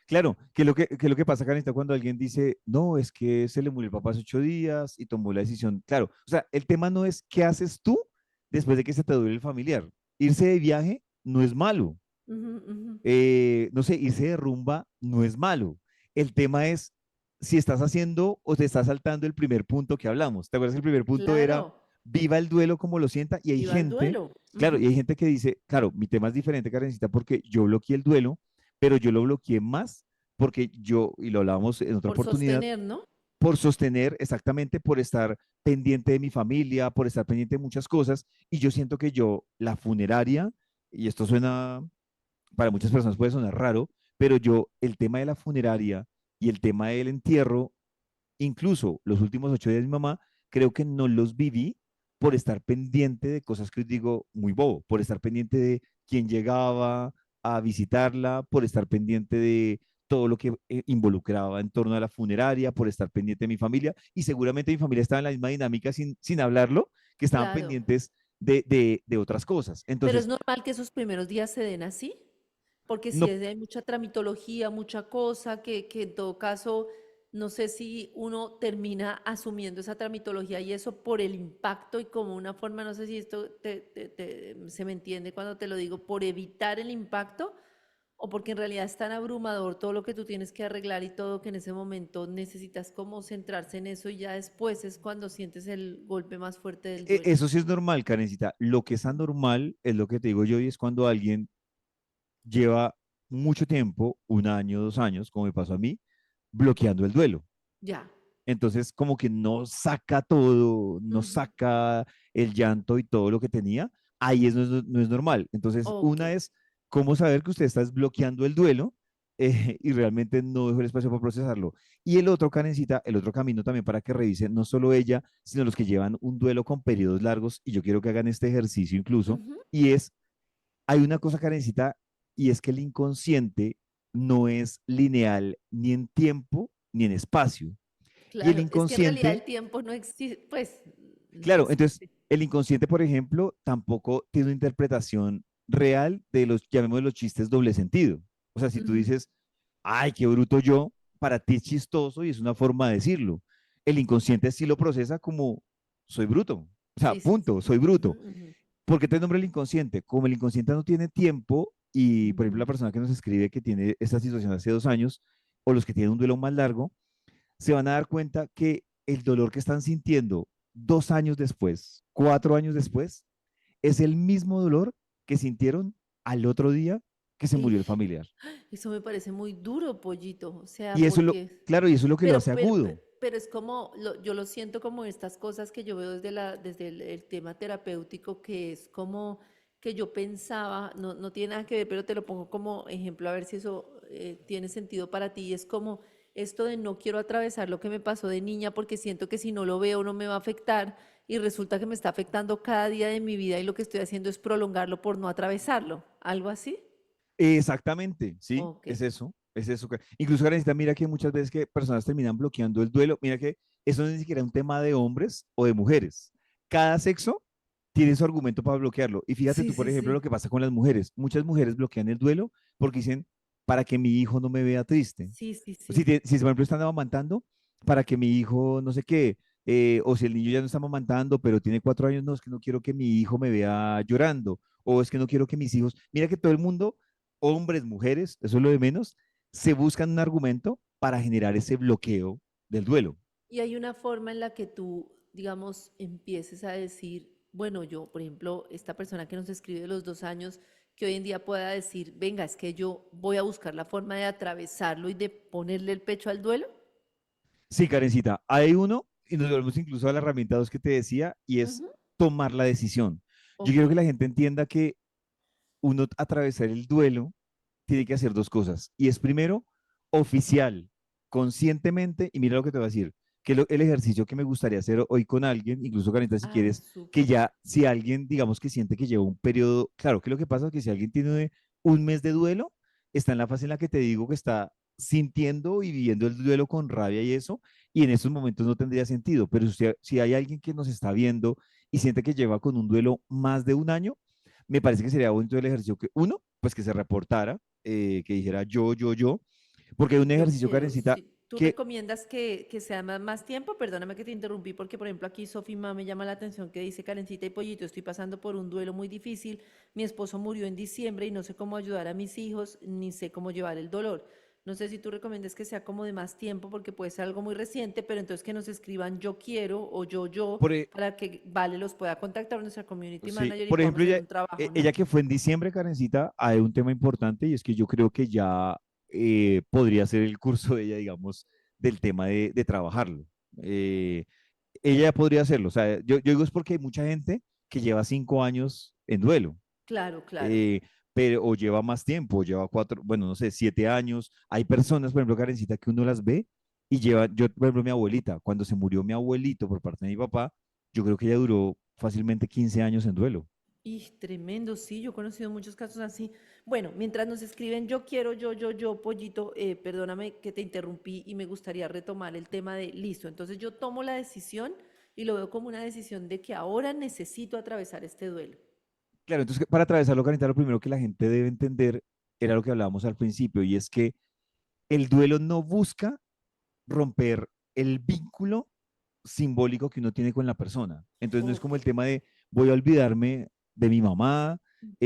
claro, que lo que pasa, Karencita, cuando alguien dice, no, es que se le murió el papá hace 8 días y tomó la decisión. Claro, o sea, el tema no es qué haces tú después de que se te duele el familiar. Irse de viaje no es malo. Ujú, ujú. No sé, irse de rumba no es malo. El tema es si estás haciendo o te estás saltando el primer punto que hablamos. ¿Te acuerdas que el primer punto era Claro, viva el duelo como lo sienta? Y hay viva el gente, duelo. claro, y Ujú. hay gente que dice, claro, mi tema es diferente, Karencita, porque yo bloqueé el duelo, pero yo lo bloqueé más porque yo, y lo hablábamos en otra Por oportunidad, sostener, ¿no? por sostener, exactamente, por estar pendiente de mi familia, por estar pendiente de muchas cosas, y yo siento que yo, la funeraria, y esto suena para muchas personas puede sonar raro, pero yo el tema de la funeraria y el tema del entierro, incluso los últimos 8 días de mi mamá, creo que no los viví por estar pendiente de cosas que os digo muy bobo, por estar pendiente de quién llegaba a visitarla, por estar pendiente de todo lo que involucraba en torno a la funeraria, por estar pendiente de mi familia, y seguramente mi familia estaba en la misma dinámica sin hablarlo, que estaban Claro. pendientes de otras cosas. Pero es Entonces, normal que esos primeros días se den así, porque si no. hay mucha tramitología, mucha cosa, que en todo caso, no sé si uno termina asumiendo esa tramitología y eso por el impacto y como una forma, no sé si esto se me entiende cuando te lo digo, por evitar el impacto o porque en realidad es tan abrumador todo lo que tú tienes que arreglar y todo que en ese momento necesitas como centrarse en eso y ya después es cuando sientes el golpe más fuerte del duelo. Eso sí es normal, Karencita. Lo que es anormal es lo que te digo yo y es cuando alguien lleva mucho tiempo, 1 año, 2 años, como me pasó a mí, bloqueando el duelo. Ya. Entonces, como que no saca todo, no Ujú. saca el llanto y todo lo que tenía, ahí no es normal. Entonces, Ok. una es cómo saber que usted está bloqueando el duelo y realmente no dejó el espacio para procesarlo. Y el otro, Karencita, el otro camino también para que revisen no solo ella, sino los que llevan un duelo con periodos largos, y yo quiero que hagan este ejercicio incluso, Ujú. y es, hay una cosa, Karencita, y es que el inconsciente no es lineal ni en tiempo ni en espacio. Y el Claro, es que en realidad el inconsciente, tiempo no existe, pues no claro, entonces existe. el inconsciente, por ejemplo, tampoco tiene una interpretación real de los, llamémoslo, los chistes doble sentido. O sea, si tú Ujú. dices, ay, qué bruto yo, para ti es chistoso y es una forma de decirlo. El inconsciente sí lo procesa como, soy bruto. O sea, Sí, sí, punto, sí. soy Ujú, bruto. ujú, ¿Por qué te nombra el inconsciente? Como el inconsciente no tiene tiempo y, por ejemplo, la ujú. persona que nos escribe que tiene esta situación hace 2 años, o los que tienen un duelo más largo, se van a dar cuenta que el dolor que están sintiendo 2 años después, 4 años después, es el mismo dolor que sintieron al otro día que se murió el Ish, familiar. eso me parece muy duro, pollito. O sea, Y eso lo, porque, claro, y eso es lo que lo pero, hace pero, agudo. pero es como, yo lo siento como estas cosas que yo veo desde el tema terapéutico, que es como que yo pensaba, no tiene nada que ver, pero te lo pongo como ejemplo a ver si eso tiene sentido para ti. Es como esto de no quiero atravesar lo que me pasó de niña porque siento que si no lo veo no me va a afectar y resulta que me está afectando cada día de mi vida y lo que estoy haciendo es prolongarlo por no atravesarlo. ¿Algo así? Exactamente, sí, Ok. es eso, es eso. Incluso, Karencita, mira que muchas veces que personas terminan bloqueando el duelo, mira que eso no es ni siquiera un tema de hombres o de mujeres. Cada sexo tiene su argumento para bloquearlo. Y fíjate Sí, tú, por sí, ejemplo, lo sí. que pasa con las mujeres. Muchas mujeres bloquean el duelo porque dicen, para que mi hijo no me vea triste. Sí, sí, Si, sí. si por ejemplo están amamantando, para que mi hijo no sé qué, o si el niño ya no está amamantando, pero tiene 4 años, no, es que no quiero que mi hijo me vea llorando, o es que no quiero que mis hijos, mira que todo el mundo, hombres, mujeres, eso es lo de menos, se buscan un argumento para generar ese bloqueo del duelo. Y hay una forma en la que tú, digamos, empieces a decir, bueno, yo, por ejemplo, esta persona que nos escribe de los 2 años, que hoy en día pueda decir, venga, es que yo voy a buscar la forma de atravesarlo y de ponerle el pecho al duelo. Sí, Karencita, hay uno, y nos volvemos incluso a la herramienta 2 que te decía, y es Ujú. tomar la decisión. Yo Ok. quiero que la gente entienda que uno atravesar el duelo tiene que hacer dos cosas. Y es primero, oficial, conscientemente, y mira lo que te voy a decir, que el ejercicio que me gustaría hacer hoy con alguien, incluso Carita, si Ay, quieres, que súper. ya, si alguien, digamos que siente que lleva un periodo, claro, que lo que pasa es que si alguien tiene un mes de duelo, está en la fase en la que te digo que está sintiendo y viviendo el duelo con rabia y eso, y en estos momentos no tendría sentido, pero si hay alguien que nos está viendo y siente que lleva con un duelo más de 1 año, me parece que sería bonito el ejercicio que uno, pues que se reportara, que dijera yo, porque hay un Yo ejercicio, quiero, Karencita, sí. ¿Tú que recomiendas que sea más tiempo? Perdóname que te interrumpí porque, por ejemplo, aquí Sofima me llama la atención que dice, Karencita y Pollito, estoy pasando por un duelo muy difícil. Mi esposo murió en diciembre y no sé cómo ayudar a mis hijos, ni sé cómo llevar el dolor. No sé si tú recomiendas que sea como de más tiempo porque puede ser algo muy reciente, pero entonces que nos escriban yo quiero o yo por, e- para que Vale los pueda contactar nuestra community sí, manager y por podamos ejemplo, hacer un trabajo, ella ¿no? que fue en diciembre, Karencita, hay un tema importante y es que yo creo que ya podría ser el curso de ella, digamos, del tema de trabajarlo. Eh, Ella ya podría hacerlo. O sea, yo digo es porque hay mucha gente que lleva 5 años en duelo, Claro, claro. eh, pero, o lleva más tiempo, o lleva 4, bueno, no sé, 7 años. Hay personas, por ejemplo, Karencita, que uno las ve y lleva, yo, por ejemplo, mi abuelita, cuando se murió mi abuelito por parte de mi papá, yo creo que ella duró fácilmente 15 años en duelo. Y tremendo, sí, yo he conocido muchos casos así. Bueno, mientras nos escriben, yo quiero, yo, Pollito, perdóname que te interrumpí y me gustaría retomar el tema de, listo, entonces yo tomo la decisión y lo veo como una decisión de que ahora necesito atravesar este duelo. Claro, entonces para atravesarlo, Karencita, lo primero que la gente debe entender era lo que hablábamos al principio, y es que el duelo no busca romper el vínculo simbólico que uno tiene con la persona. Entonces no es Ok. como el tema de voy a olvidarme de mi mamá, Ujú.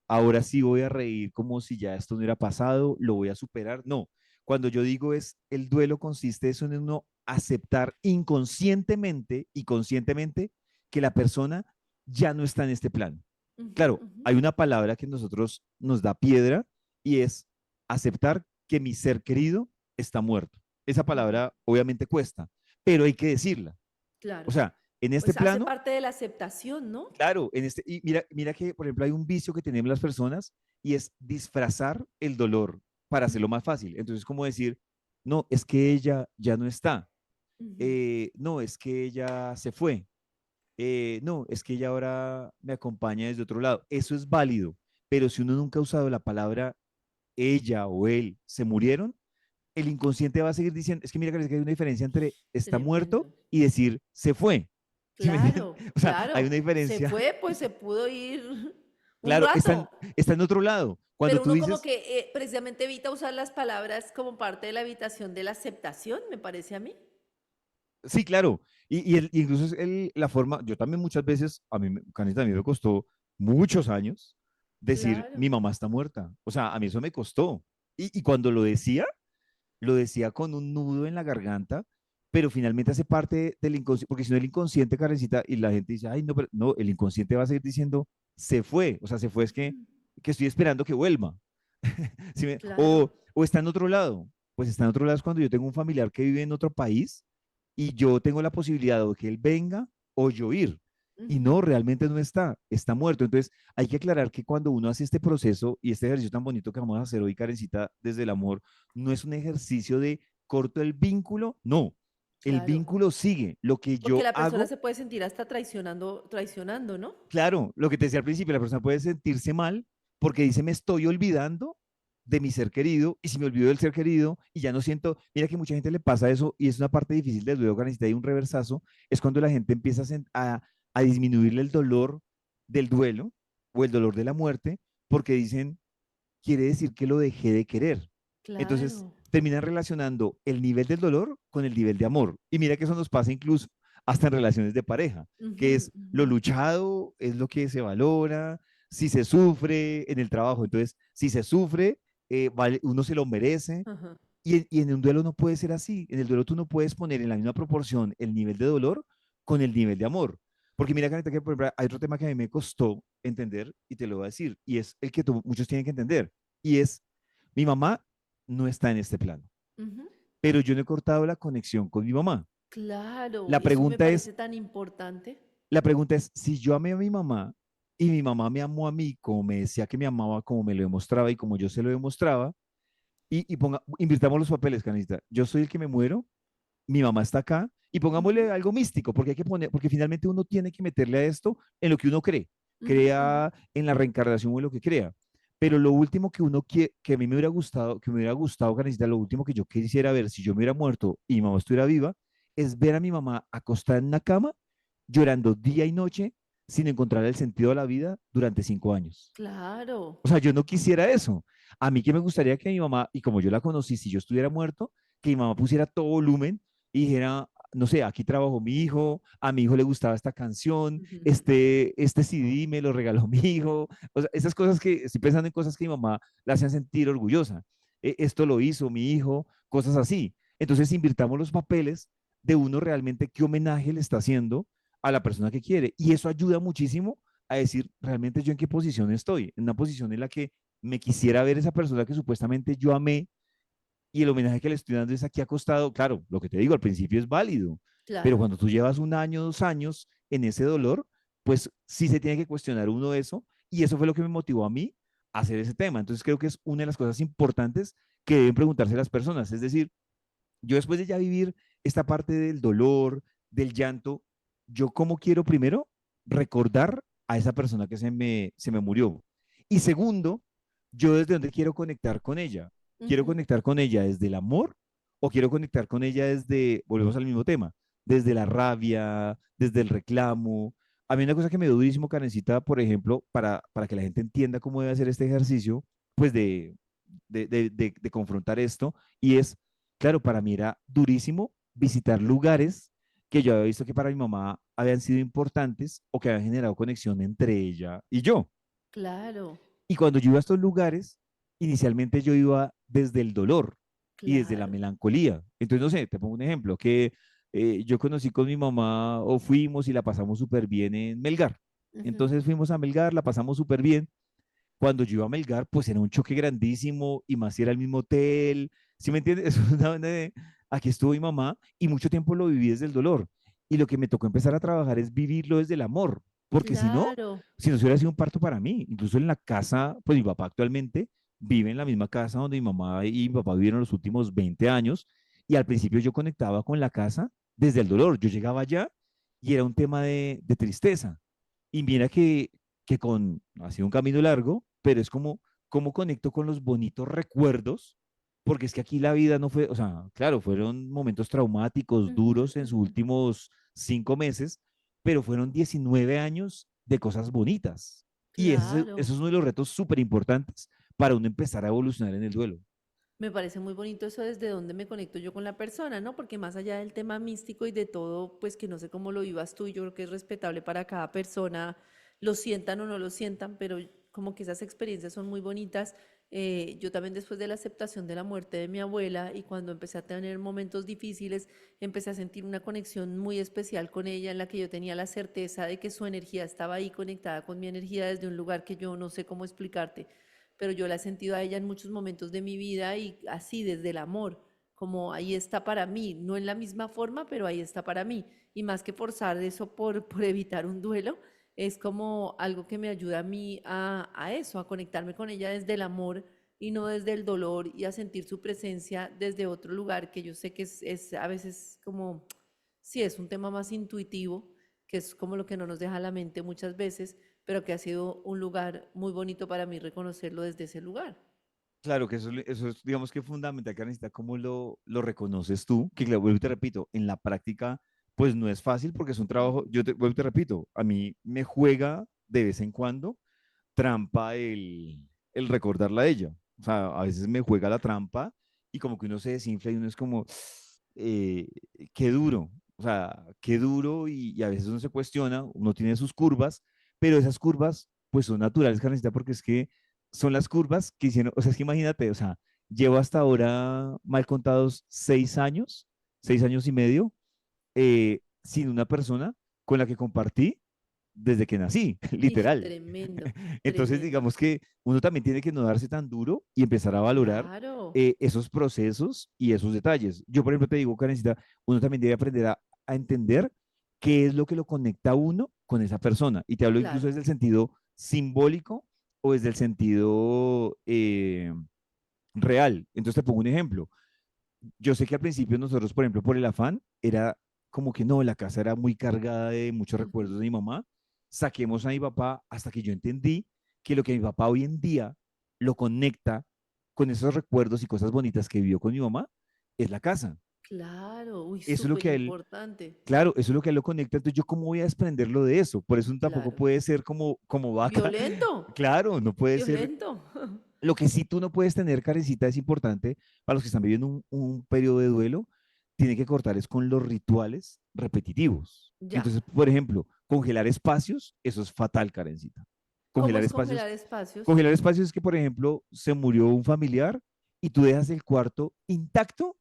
ahora sí voy a reír como si ya esto no hubiera pasado, lo voy a superar. No, cuando yo digo es el duelo consiste eso en uno aceptar inconscientemente y conscientemente que la persona ya no está en este plano. Ujú, Claro, ujú, hay una palabra que a nosotros nos da piedra y es aceptar que mi ser querido está muerto. Esa ujú. palabra obviamente cuesta, pero hay que decirla. O Claro. sea, en este Pues hace plano, parte de la aceptación, ¿no? claro, y mira que, por ejemplo, hay un vicio que tenemos las personas y es disfrazar el dolor para hacerlo más fácil. Entonces, como decir, no, es que ella ya no está. Ujú. No, es que ella se fue. No, es que ella ahora me acompaña desde otro lado. Eso es válido, pero si uno nunca ha usado la palabra ella o él se murieron, el inconsciente va a seguir diciendo, es que mira que hay una diferencia entre está muerto Tremendo. y decir se fue. ¿Sí me entienden? Claro, O sea, hay claro. una Se diferencia. fue, pues se pudo ir un Claro, rato. está en otro lado. Cuando Pero tú uno como dices, que precisamente evita usar las palabras como parte de la evitación de la aceptación, me parece a mí. sí, claro, y incluso es la forma, yo también muchas veces, Canita, a mí me costó muchos años decir, Claro. mi mamá está muerta. O sea, a mí eso me costó. Y cuando lo decía con un nudo en la garganta, pero finalmente hace parte del inconsciente, porque si no el inconsciente, Karencita, y la gente dice, ay, no, pero no, el inconsciente va a seguir diciendo, se fue, o sea, se fue es que estoy esperando que vuelva. Claro. O está en otro lado, pues está en otro lado es cuando yo tengo un familiar que vive en otro país y yo tengo la posibilidad de que él venga o yo ir. Y Ujú. no, realmente no está, está muerto. Entonces, hay que aclarar que cuando uno hace este proceso y este ejercicio tan bonito que vamos a hacer hoy, Karencita, desde el amor, no es un ejercicio de corto el vínculo, no. El Claro. vínculo sigue. Lo que Porque yo la persona hago, se puede sentir hasta traicionando, ¿no? claro, lo que te decía al principio, la persona puede sentirse mal porque dice, me estoy olvidando de mi ser querido, y si me olvido del ser querido y ya no siento, mira que mucha gente le pasa eso y es una parte difícil del duelo, que necesita un reversazo, es cuando la gente empieza a disminuirle el dolor del duelo o el dolor de la muerte porque dicen, quiere decir que lo dejé de querer. Entonces Claro. terminan relacionando el nivel del dolor con el nivel de amor. Y mira que eso nos pasa incluso hasta en relaciones de pareja, Ujú, que es ujú. lo luchado, es lo que se valora, si se sufre en el trabajo, entonces si se sufre, uno se lo merece. Ajá. Y en un duelo no puede ser así. En el duelo tú no puedes poner en la misma proporción el nivel de dolor con el nivel de amor. Porque mira, Caneta, que por ejemplo, hay otro tema que a mí me costó entender y te lo voy a decir, y es el que muchos tienen que entender, y es, mi mamá no está en este plano, Ujú. pero yo no he cortado la conexión con mi mamá. Claro, La eso me pregunta es, parece tan importante. la pregunta es, si yo amé a mi mamá y mi mamá me amó a mí como me decía que me amaba, como me lo demostraba y como yo se lo demostraba, invirtamos los papeles, Canita. Yo soy el que me muero, mi mamá está acá y Ujú, pongámosle algo místico, porque hay que poner, porque finalmente uno tiene que meterle a esto en lo que uno cree, ujú, ujú. crea en la reencarnación o en lo que crea. Pero lo último que uno quiere, que a mí me hubiera gustado, Karencita, lo último que yo quisiera ver si yo me hubiera muerto y mi mamá estuviera viva, es ver a mi mamá acostada en una cama, llorando día y noche, sin encontrar el sentido de la vida durante 5 años. Claro. O sea, yo no quisiera eso. A mí que me gustaría que mi mamá, y como yo la conocí, si yo estuviera muerto, que mi mamá pusiera todo volumen y dijera, no sé, aquí trabajó mi hijo, a mi hijo le gustaba esta canción, este CD me lo regaló mi hijo. O sea, esas cosas que estoy pensando en cosas que mi mamá la hacían sentir orgullosa. Esto lo hizo mi hijo, cosas así. Entonces invirtamos los papeles de uno realmente qué homenaje le está haciendo a la persona que quiere. Y eso ayuda muchísimo a decir realmente yo en qué posición estoy, en una posición en la que me quisiera ver esa persona que supuestamente yo amé y el homenaje que le estoy dando es aquí acostado. Claro, lo que te digo al principio es válido, pero Claro. cuando tú llevas un año, 2 años en ese dolor, pues sí se tiene que cuestionar uno eso y eso fue lo que me motivó a mí a hacer ese tema. Entonces creo que es una de las cosas importantes que deben preguntarse las personas. Es decir, yo después de ya vivir esta parte del dolor, del llanto, yo cómo quiero primero recordar a esa persona que se me murió. Y segundo, yo desde dónde quiero conectar con ella. ¿Quiero Ujú. conectar con ella desde el amor o quiero conectar con ella desde, volvemos al mismo tema, desde la rabia, desde el reclamo? A mí una cosa que me dio durísimo, Karencita, por ejemplo, para que la gente entienda cómo debe hacer este ejercicio, pues de confrontar esto, y es claro, para mí era durísimo visitar lugares que yo había visto que para mi mamá habían sido importantes o que habían generado conexión entre ella y yo. Claro, Y cuando yo iba a estos lugares, inicialmente yo iba desde el dolor y desde la claro. melancolía. Entonces, no sé, te pongo un ejemplo, que yo conocí con mi mamá o fuimos y la pasamos súper bien en Melgar. Ujú. Entonces fuimos a Melgar, la pasamos súper bien. Cuando yo iba a Melgar, pues era un choque grandísimo y más si era el mismo hotel. ¿Sí me entiendes? Es una vaina de, aquí estuvo mi mamá y mucho tiempo lo viví desde el dolor. Y lo que me tocó empezar a trabajar es vivirlo desde el amor, porque Claro. si no, se hubiera sido un parto para mí. Incluso en la casa, pues mi papá actualmente vive en la misma casa donde mi mamá y mi papá vivieron los últimos 20 años. Y al principio yo conectaba con la casa desde el dolor. Yo llegaba allá y era un tema de tristeza. Y mira ha sido un camino largo, pero es como, cómo conecto con los bonitos recuerdos, porque es que aquí la vida no fue, o sea, claro, fueron momentos traumáticos, Ujú, duros en sus ujú. últimos 5 meses, pero fueron 19 años de cosas bonitas. Y eso Claro. es uno de los retos súper importantes para uno empezar a evolucionar en el duelo. Me parece muy bonito eso desde donde me conecto yo con la persona, ¿no? Porque más allá del tema místico y de todo, pues que no sé cómo lo vivas tú, y yo creo que es respetable para cada persona, lo sientan o no lo sientan, pero como que esas experiencias son muy bonitas. Yo también después de la aceptación de la muerte de mi abuela y cuando empecé a tener momentos difíciles, empecé a sentir una conexión muy especial con ella en la que yo tenía la certeza de que su energía estaba ahí conectada con mi energía desde un lugar que yo no sé cómo explicarte, pero yo la he sentido a ella en muchos momentos de mi vida y así desde el amor, como ahí está para mí, no en la misma forma, pero ahí está para mí. Y más que forzar eso por evitar un duelo, es como algo que me ayuda a mí a eso, a conectarme con ella desde el amor y no desde el dolor y a sentir su presencia desde otro lugar que yo sé que es a veces como, sí, es un tema más intuitivo, que es como lo que no nos deja la mente muchas veces, pero que ha sido un lugar muy bonito para mí reconocerlo desde ese lugar. Claro que eso es, digamos que fundamental, Karencita, cómo lo reconoces tú, que claro, vuelvo y te repito, en la práctica, pues no es fácil porque es un trabajo, Ujú. vuelvo y te repito, a mí me juega de vez en cuando trampa el recordarla a ella. O sea, a veces me juega la trampa y como que uno se desinfla y uno es como, eh, qué duro, o sea, qué duro y a veces uno se cuestiona, uno tiene sus curvas, pero esas curvas pues son naturales, Karencita, porque es que son las curvas que hicieron, o sea, es que imagínate, o sea, llevo hasta ahora mal contados 6 años, 6 años y medio, sin una persona con la que compartí desde que nací, Y literal. tremendo, Entonces, tremendo. digamos que uno también tiene que no darse tan duro y empezar a valorar Claro, esos procesos y esos detalles. Yo, por ejemplo, te digo, Karencita, uno también debe aprender a entender qué es lo que lo conecta a uno con esa persona. Y te hablo incluso claro. desde el sentido simbólico o desde el sentido real. Entonces, te pongo un ejemplo. Yo sé que al principio nosotros, por ejemplo, por el afán, era como que no, la casa era muy cargada de muchos Ujú. recuerdos de mi mamá. Saquemos a mi papá hasta que yo entendí que lo que mi papá hoy en día lo conecta con esos recuerdos y cosas bonitas que vivió con mi mamá es la casa. Claro, uy, Eso es lo súper que a él, importante. claro, eso es lo que a él lo conecta. Entonces, ¿yo cómo voy a desprenderlo de eso? Por eso uno tampoco Claro. puede ser como vaca. Violento, Claro, no puede ser violento. Lo que sí tú no puedes tener, Karencita, es importante para los que están viviendo un periodo de duelo, tiene que cortar es con los rituales repetitivos. Ya. Entonces, por ejemplo, congelar espacios, eso es fatal, Karencita. ¿Cómo Congelar es espacios, congelar espacios? congelar espacios es que, por ejemplo, se murió un familiar y tú dejas el cuarto intacto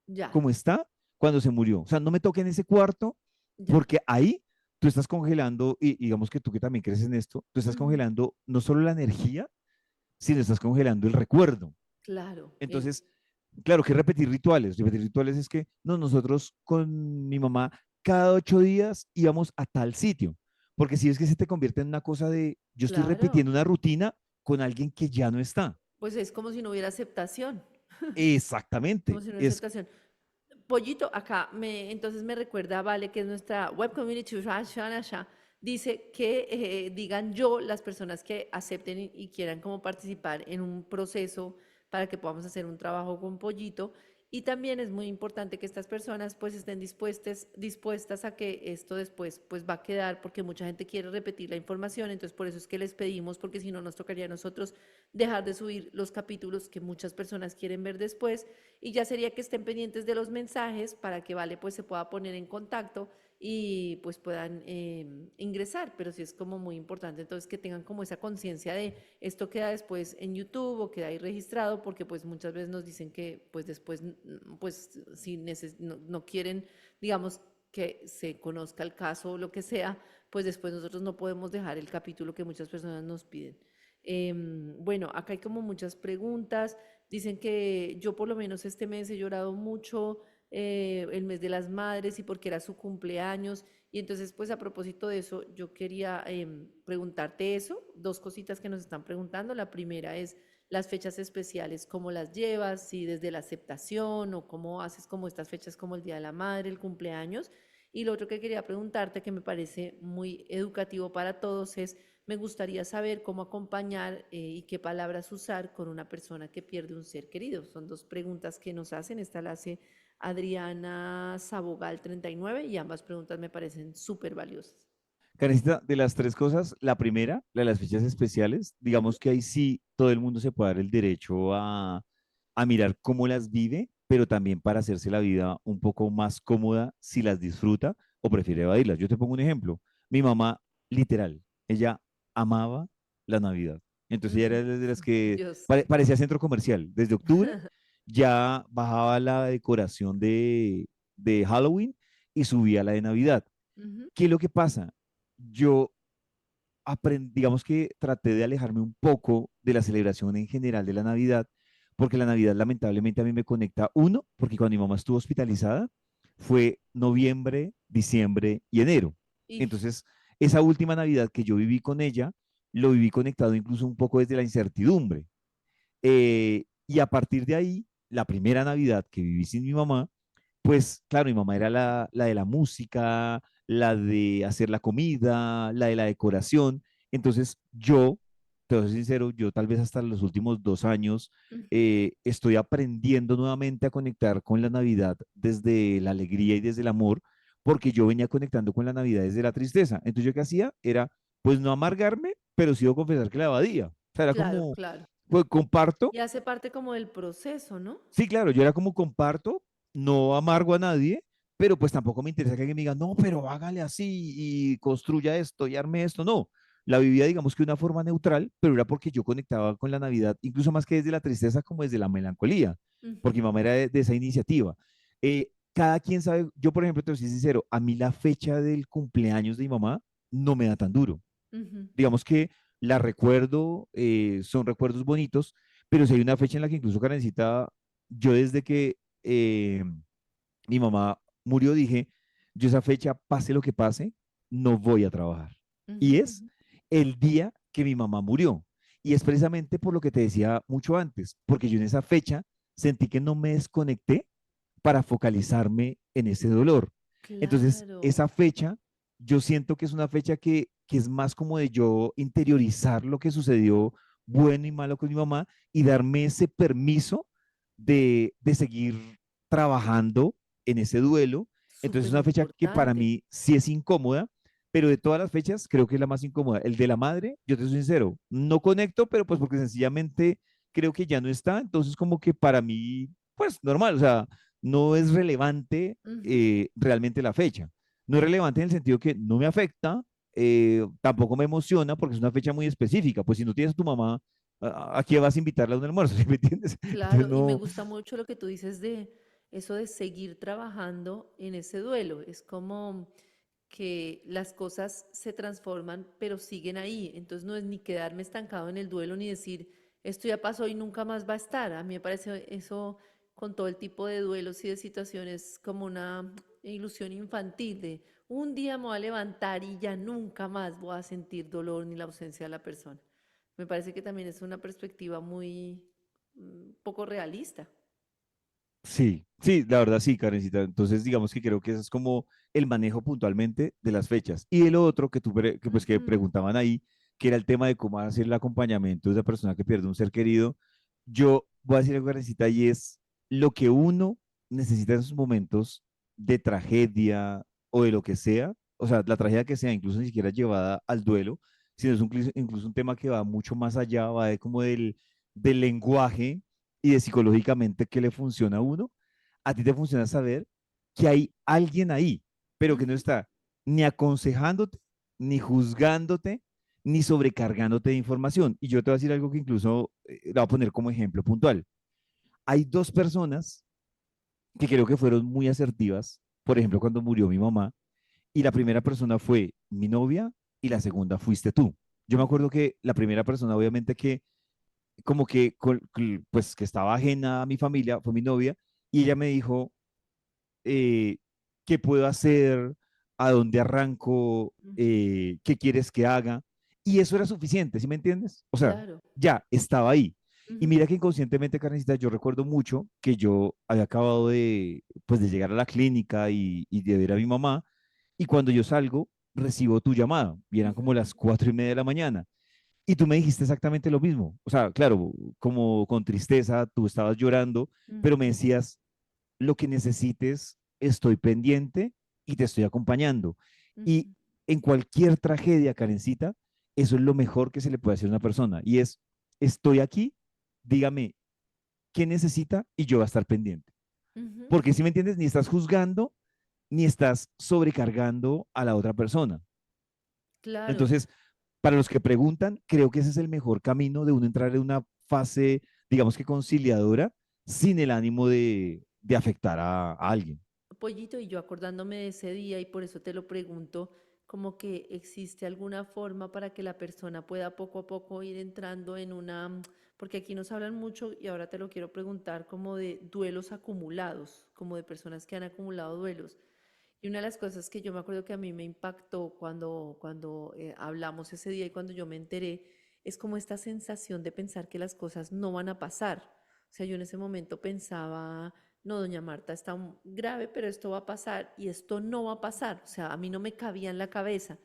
Ya, como está cuando se murió. O sea, no me toquen ese cuarto ya. porque ahí tú estás congelando, y digamos que tú que también crees en esto, tú estás Ujú. congelando no solo la energía, sino estás congelando el recuerdo. Claro. Entonces, claro que repetir rituales. Repetir rituales es que no, nosotros con mi mamá cada 8 días íbamos a tal sitio. Porque si es que se te convierte en una cosa de yo estoy Claro. repitiendo una rutina con alguien que ya no está. Pues es como si no hubiera aceptación. Como Exactamente. si no hubiera Es, aceptación. Pollito, acá entonces me recuerda, Vale, que es nuestra web community, dice que digan yo las personas que acepten y quieran como participar en un proceso para que podamos hacer un trabajo con Pollito. Y también es muy importante que estas personas pues estén dispuestas a que esto después pues va a quedar porque mucha gente quiere repetir la información, entonces por eso es que les pedimos, porque si no nos tocaría a nosotros dejar de subir los capítulos que muchas personas quieren ver después y ya sería que estén pendientes de los mensajes para que Vale pues se pueda poner en contacto y pues puedan ingresar, pero sí es como muy importante entonces que tengan como esa conciencia de esto queda después en YouTube o queda ahí registrado porque pues muchas veces nos dicen que pues después pues si no quieren digamos que se conozca el caso o lo que sea, pues después nosotros no podemos dejar el capítulo que muchas personas nos piden. Bueno, acá hay como muchas preguntas. Dicen que yo por lo menos este mes he llorado mucho, el mes de las madres y porque era su cumpleaños. Y entonces, pues a propósito de eso, yo quería preguntarte eso, dos cositas que nos están preguntando. La primera es las fechas especiales, ¿cómo las llevas? Si desde la aceptación o cómo haces como estas fechas como el Día de la Madre, el cumpleaños. Y lo otro que quería preguntarte, que me parece muy educativo para todos, es me gustaría saber cómo acompañar y qué palabras usar con una persona que pierde un ser querido. Son dos preguntas que nos hacen. Esta la hace Adriana Sabogal 39 y ambas preguntas me parecen súper valiosas. Karencita, de las tres cosas, la primera, la de las fechas especiales, digamos que ahí sí todo el mundo se puede dar el derecho a mirar cómo las vive, pero también para hacerse la vida un poco más cómoda si las disfruta o prefiere evadirlas. Yo te pongo un ejemplo. Mi mamá, literal, ella amaba la Navidad. Entonces ella Mm, era de las que yo sé. parecía centro comercial. Desde octubre ya bajaba la decoración de Halloween y subía la de Navidad. Ujú, ¿Qué es lo que pasa? Yo aprendí, digamos que traté de alejarme un poco de la celebración en general de la Navidad, porque la Navidad lamentablemente a mí me conecta, uno, porque cuando mi mamá estuvo hospitalizada fue noviembre, diciembre y enero. y Entonces, esa última Navidad que yo viví con ella, lo viví conectado incluso un poco desde la incertidumbre. Y a partir de ahí, la primera Navidad que viví sin mi mamá, pues claro, mi mamá era la de la música, la de hacer la comida, la de la decoración. Entonces yo, te voy a ser sincero, yo tal vez hasta los últimos 2 años ujú, estoy aprendiendo nuevamente a conectar con la Navidad desde la alegría y desde el amor, porque yo venía conectando con la Navidad desde la tristeza. Entonces yo qué hacía era, pues no amargarme, pero sí debo confesar que la evadía. O sea, era claro, como, claro. pues comparto. Y hace parte como del proceso, ¿no? Sí, claro, yo era como comparto, no amargo a nadie, pero pues tampoco me interesa que alguien me diga, no, pero hágale así y construya esto y arme esto. No, la vivía, digamos que de una forma neutral, pero era porque yo conectaba con la Navidad, incluso más que desde la tristeza, como desde la melancolía, porque Ujú, mi mamá era de esa iniciativa. Cada quien sabe, yo por ejemplo, te soy sincero, a mí la fecha del cumpleaños de mi mamá no me da tan duro. ujú. Digamos que la recuerdo, son recuerdos bonitos, pero si hay una fecha en la que incluso Karencita, yo desde que mi mamá murió dije, yo esa fecha, pase lo que pase, no voy a trabajar. Ujú, Y es ujú. el día que mi mamá murió. Y es precisamente por lo que te decía mucho antes, porque yo en esa fecha sentí que no me desconecté para focalizarme en ese dolor. Entonces, Claro. esa fecha, yo siento que es una fecha que es más como de yo interiorizar lo que sucedió, bueno y malo con mi mamá, y darme ese permiso de seguir trabajando en ese duelo. Entonces, es Súper una fecha que para importante. mí sí es incómoda, pero de todas las fechas creo que es la más incómoda. El de la madre, yo te soy sincero, no conecto, pero pues porque sencillamente creo que ya no está, entonces como que para mí, pues normal, o sea, no es relevante Ujú. realmente la fecha. No es relevante en el sentido que no me afecta, tampoco me emociona porque es una fecha muy específica, pues si no tienes a tu mamá, ¿a qué vas a invitarla a un almuerzo? ¿Sí me entiendes? Entonces Claro, y me no, gusta mucho lo que tú dices de eso de seguir trabajando en ese duelo. Es como que las cosas se transforman, pero siguen ahí. Entonces no es ni quedarme estancado en el duelo ni decir, esto ya pasó y nunca más va a estar. A mí me parece eso con todo el tipo de duelos y de situaciones como una ilusión infantil de un día me voy a levantar y ya nunca más voy a sentir dolor ni la ausencia de la persona. Me parece que también es una perspectiva muy poco realista. sí, sí, la verdad sí, Karencita. Entonces, digamos que creo que eso es como el manejo puntualmente de las fechas. Y el otro que pues que Ujú, preguntaban ahí, que era el tema de cómo hacer el acompañamiento de esa persona que pierde un ser querido. Yo voy a decir algo, Karencita, y es lo que uno necesita en esos momentos de tragedia o de lo que sea, o sea, la tragedia que sea, incluso ni siquiera llevada al duelo, sino es incluso un tema que va mucho más allá, va de como del lenguaje y de psicológicamente qué le funciona a uno, a ti te funciona saber que hay alguien ahí, pero que no ujú, está ni aconsejándote, ni juzgándote, ni sobrecargándote de información. Y yo te voy a decir algo que incluso la voy a poner como ejemplo puntual. Hay dos personas que creo que fueron muy asertivas, por ejemplo, cuando murió mi mamá, y la primera persona fue mi novia y la segunda fuiste tú. Yo me ujú, acuerdo que la primera persona, obviamente, que como que, pues, que estaba ajena a mi familia, fue mi novia, y ella me dijo, ¿qué puedo hacer? ¿A dónde arranco? ujú. ¿Qué quieres que haga? Y eso era suficiente, ¿sí me entiendes? O sea, Claro. ya estaba ahí. Y Ujú, mira que inconscientemente, Carnecita, yo recuerdo mucho que yo había acabado de, pues, de llegar a la clínica y de ver a mi mamá, y cuando yo salgo, recibo tu llamada, y eran ujú, como las 4:30 de la mañana. Y tú me dijiste exactamente lo mismo. O sea, claro, como con tristeza, tú estabas llorando, pero me ujú, decías, lo que necesites, estoy pendiente y te estoy acompañando. Y ujú. en cualquier tragedia, Karencita, eso es lo mejor que se le puede hacer a una persona. Y es, estoy aquí, dígame qué necesita y yo voy a estar pendiente. Ujú. Porque si me entiendes, ni estás juzgando, ni estás sobrecargando a la otra persona. Claro. Entonces, para los que preguntan, creo que ese es el mejor camino de uno entrar en una fase, digamos que conciliadora, sin el ánimo de afectar a alguien. Pollito, y yo acordándome de ese día y por eso te lo pregunto, como que existe alguna forma para que la persona pueda poco a poco ir entrando en una, porque aquí nos hablan mucho y ahora te lo quiero preguntar como de duelos acumulados, como de personas que han acumulado duelos. Y una de las cosas que yo me acuerdo que a mí me impactó cuando hablamos ese día y cuando yo me enteré, es como esta sensación de pensar que las cosas no van a pasar. O sea, yo en ese momento pensaba, no, doña Marta, está grave, pero esto va a pasar y esto no va a pasar. O sea, a mí no me cabía en la cabeza.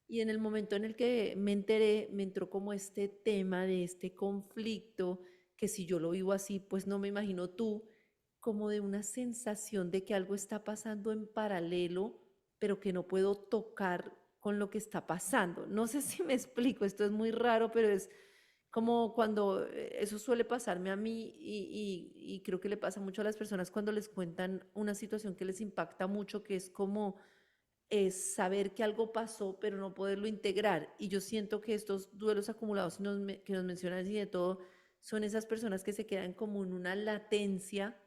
Y en el momento en el que me enteré, me entró como este tema de este conflicto, que si yo lo vivo así, pues no me imagino tú, como de una sensación de que algo está pasando en paralelo, pero que no puedo tocar con lo que está pasando. No sé si me explico, esto es muy raro, pero es como cuando eso suele pasarme a mí y creo que le pasa mucho a las personas cuando les cuentan una situación que les impacta mucho, que es como es saber que algo pasó, pero no poderlo integrar. Y yo siento que estos duelos acumulados que nos mencionan y de todo, son esas personas que se quedan como en una latencia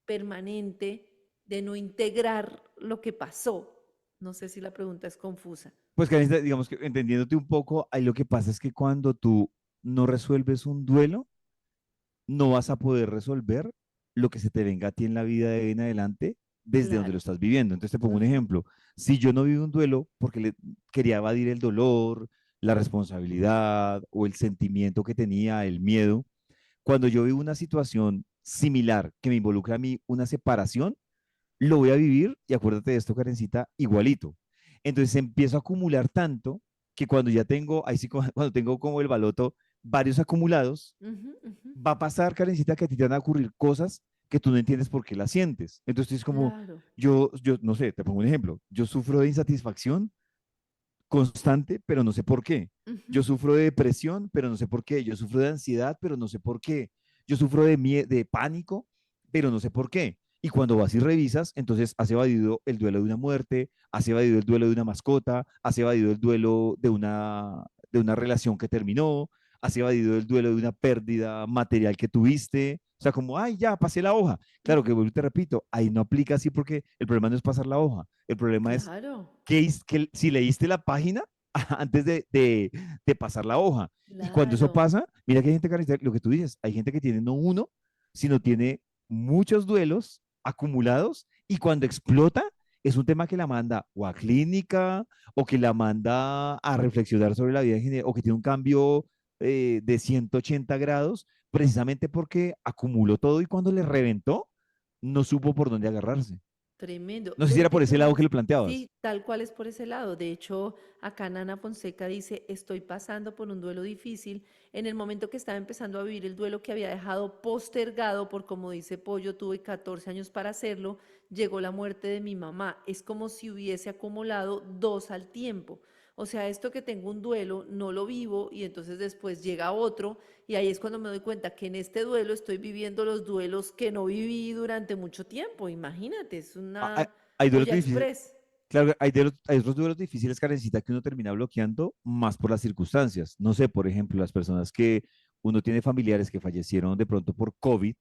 permanente de no integrar lo que pasó. No sé si la pregunta es confusa. Pues, Karencita, digamos que entendiéndote un poco, ahí lo que pasa es que cuando tú no resuelves un duelo, no vas a poder resolver lo que se te venga a ti en la vida de ahí en adelante desde donde lo Claro. estás viviendo. Entonces te pongo un Ujú, ejemplo. Si yo no vivo un duelo porque quería evadir el dolor, la responsabilidad o el sentimiento que tenía, el miedo, cuando yo vivo una situación similar que me involucra a mí una separación, lo voy a vivir, y acuérdate de esto, Karencita, igualito. Entonces empiezo a acumular tanto que cuando ya tengo, ahí sí, cuando tengo como el baloto, varios acumulados, ujú, ujú. va a pasar, Karencita, que a ti te van a ocurrir cosas que tú no entiendes por qué las sientes. Entonces es como, Claro. yo no sé, te pongo un ejemplo, yo sufro de insatisfacción constante, pero no sé por qué. Ujú, Yo sufro de depresión, pero no sé por qué. Yo sufro de ansiedad, pero no sé por qué. yo sufro de pánico, pero no sé por qué. Y cuando vas y revisas, entonces has evadido el duelo de una muerte, has evadido el duelo de una mascota, has evadido el duelo de una relación que terminó, has evadido el duelo de una pérdida material que tuviste. O sea, como, ay, ya, pasé la hoja. Claro que Ujú. vuelvo y te repito, ahí no aplica así porque el problema no es pasar la hoja. El problema es Claro, que si leíste la página antes de pasar la hoja. Y cuando eso claro. pasa, mira que hay gente, Carita, lo que tú dices, hay gente que tiene no uno, sino tiene muchos duelos acumulados y cuando explota es un tema que la manda o a clínica o que la manda a reflexionar sobre la vida en general o que tiene un cambio de 180 grados precisamente porque acumuló todo y cuando le reventó no supo por dónde agarrarse. Tremendo. No sé si ¿Ves era que por ese lado que además, lo planteabas. sí, tal cual es por ese lado? De hecho, acá Nana Fonseca dice, estoy pasando por un duelo difícil. En el momento que estaba empezando a vivir el duelo que había dejado postergado por, como dice Pollo, tuve 14 años para hacerlo, llegó la muerte de mi mamá. Es como si hubiese acumulado dos al tiempo. O sea, esto que tengo un duelo, no lo vivo y entonces después llega otro y ahí es cuando me doy cuenta que en este duelo estoy viviendo los duelos que no viví durante mucho tiempo. Imagínate, es Ah, Hay, una hay duelos olla difíciles, express. claro, hay otros duelos difíciles, Karencita, que uno termina bloqueando más por las circunstancias. No sé, por ejemplo, las personas que uno tiene familiares que fallecieron de pronto por COVID,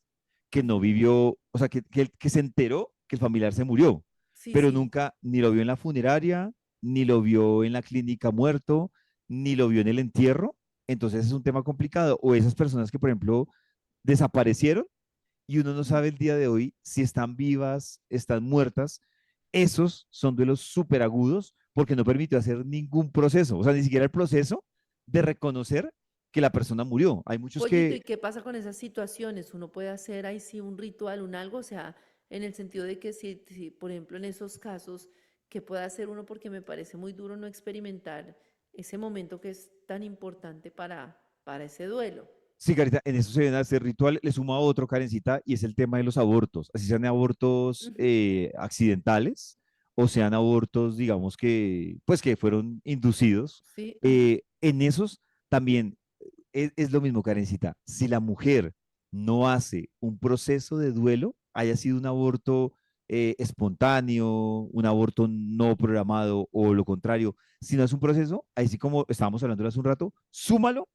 que no Ujú. vivió, o sea, que se enteró que el familiar se murió, Sí, pero sí. nunca ni lo vio en la funeraria, ni lo vio en la clínica muerto, ni lo vio en el entierro. Entonces es un tema complicado. O esas personas que, por ejemplo, desaparecieron y uno no Mm. sabe el día de hoy si están vivas, están muertas. Esos son duelos súper agudos porque no permitió hacer ningún proceso, o sea, ni siquiera el proceso de reconocer que la persona murió. Hay muchos Pollito, que, ¿y qué pasa con esas situaciones? Uno puede hacer ahí sí un ritual, un algo, o sea, en el sentido de que si, por ejemplo, en esos casos, ¿qué puede hacer uno? Porque me parece muy duro no experimentar ese momento que es tan importante para ese duelo. sí, Carita, en eso se deben hacer ritual, le suma otro, Karencita, y es el tema de los abortos, así sean abortos Ujú. accidentales o sean abortos, digamos que, pues que fueron inducidos. Sí, ajá. En esos también es lo mismo, Karencita. Si la mujer no hace un proceso de duelo, haya sido un aborto espontáneo, un aborto no programado o lo contrario, si no es un proceso, ahí sí como estábamos hablando hace un rato, súmalo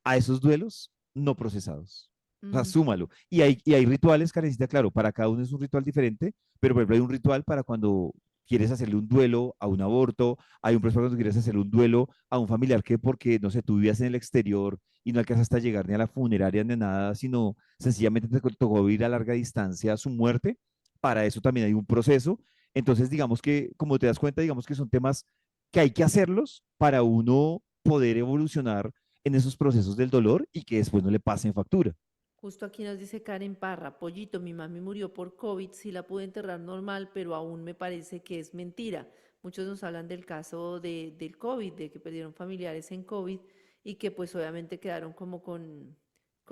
a esos duelos no procesados. O sea, Ujú. súmalo. Y hay rituales, Karencita, claro, para cada uno es un ritual diferente, pero por ejemplo hay un ritual para cuando quieres hacerle un duelo a un aborto, hay un proceso cuando quieres hacerle un duelo a un familiar que porque, no sé, tú vivías en el exterior y no alcanzaste a llegar ni a la funeraria ni a nada, sino sencillamente te tocó ir a larga distancia a su muerte. Para eso también hay un proceso. Entonces, digamos que, como te das cuenta, digamos que son temas que hay que hacerlos para uno poder evolucionar en esos procesos del dolor y que después no le pasen factura. Justo aquí nos dice Karen Parra, Pollito, mi mami murió por COVID, sí la pude enterrar normal, pero aún me parece que es mentira. Muchos nos hablan del caso del COVID, de que perdieron familiares en COVID y que pues obviamente quedaron como con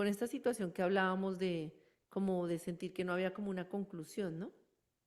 esta situación que hablábamos de como de sentir que no había como una conclusión, ¿no?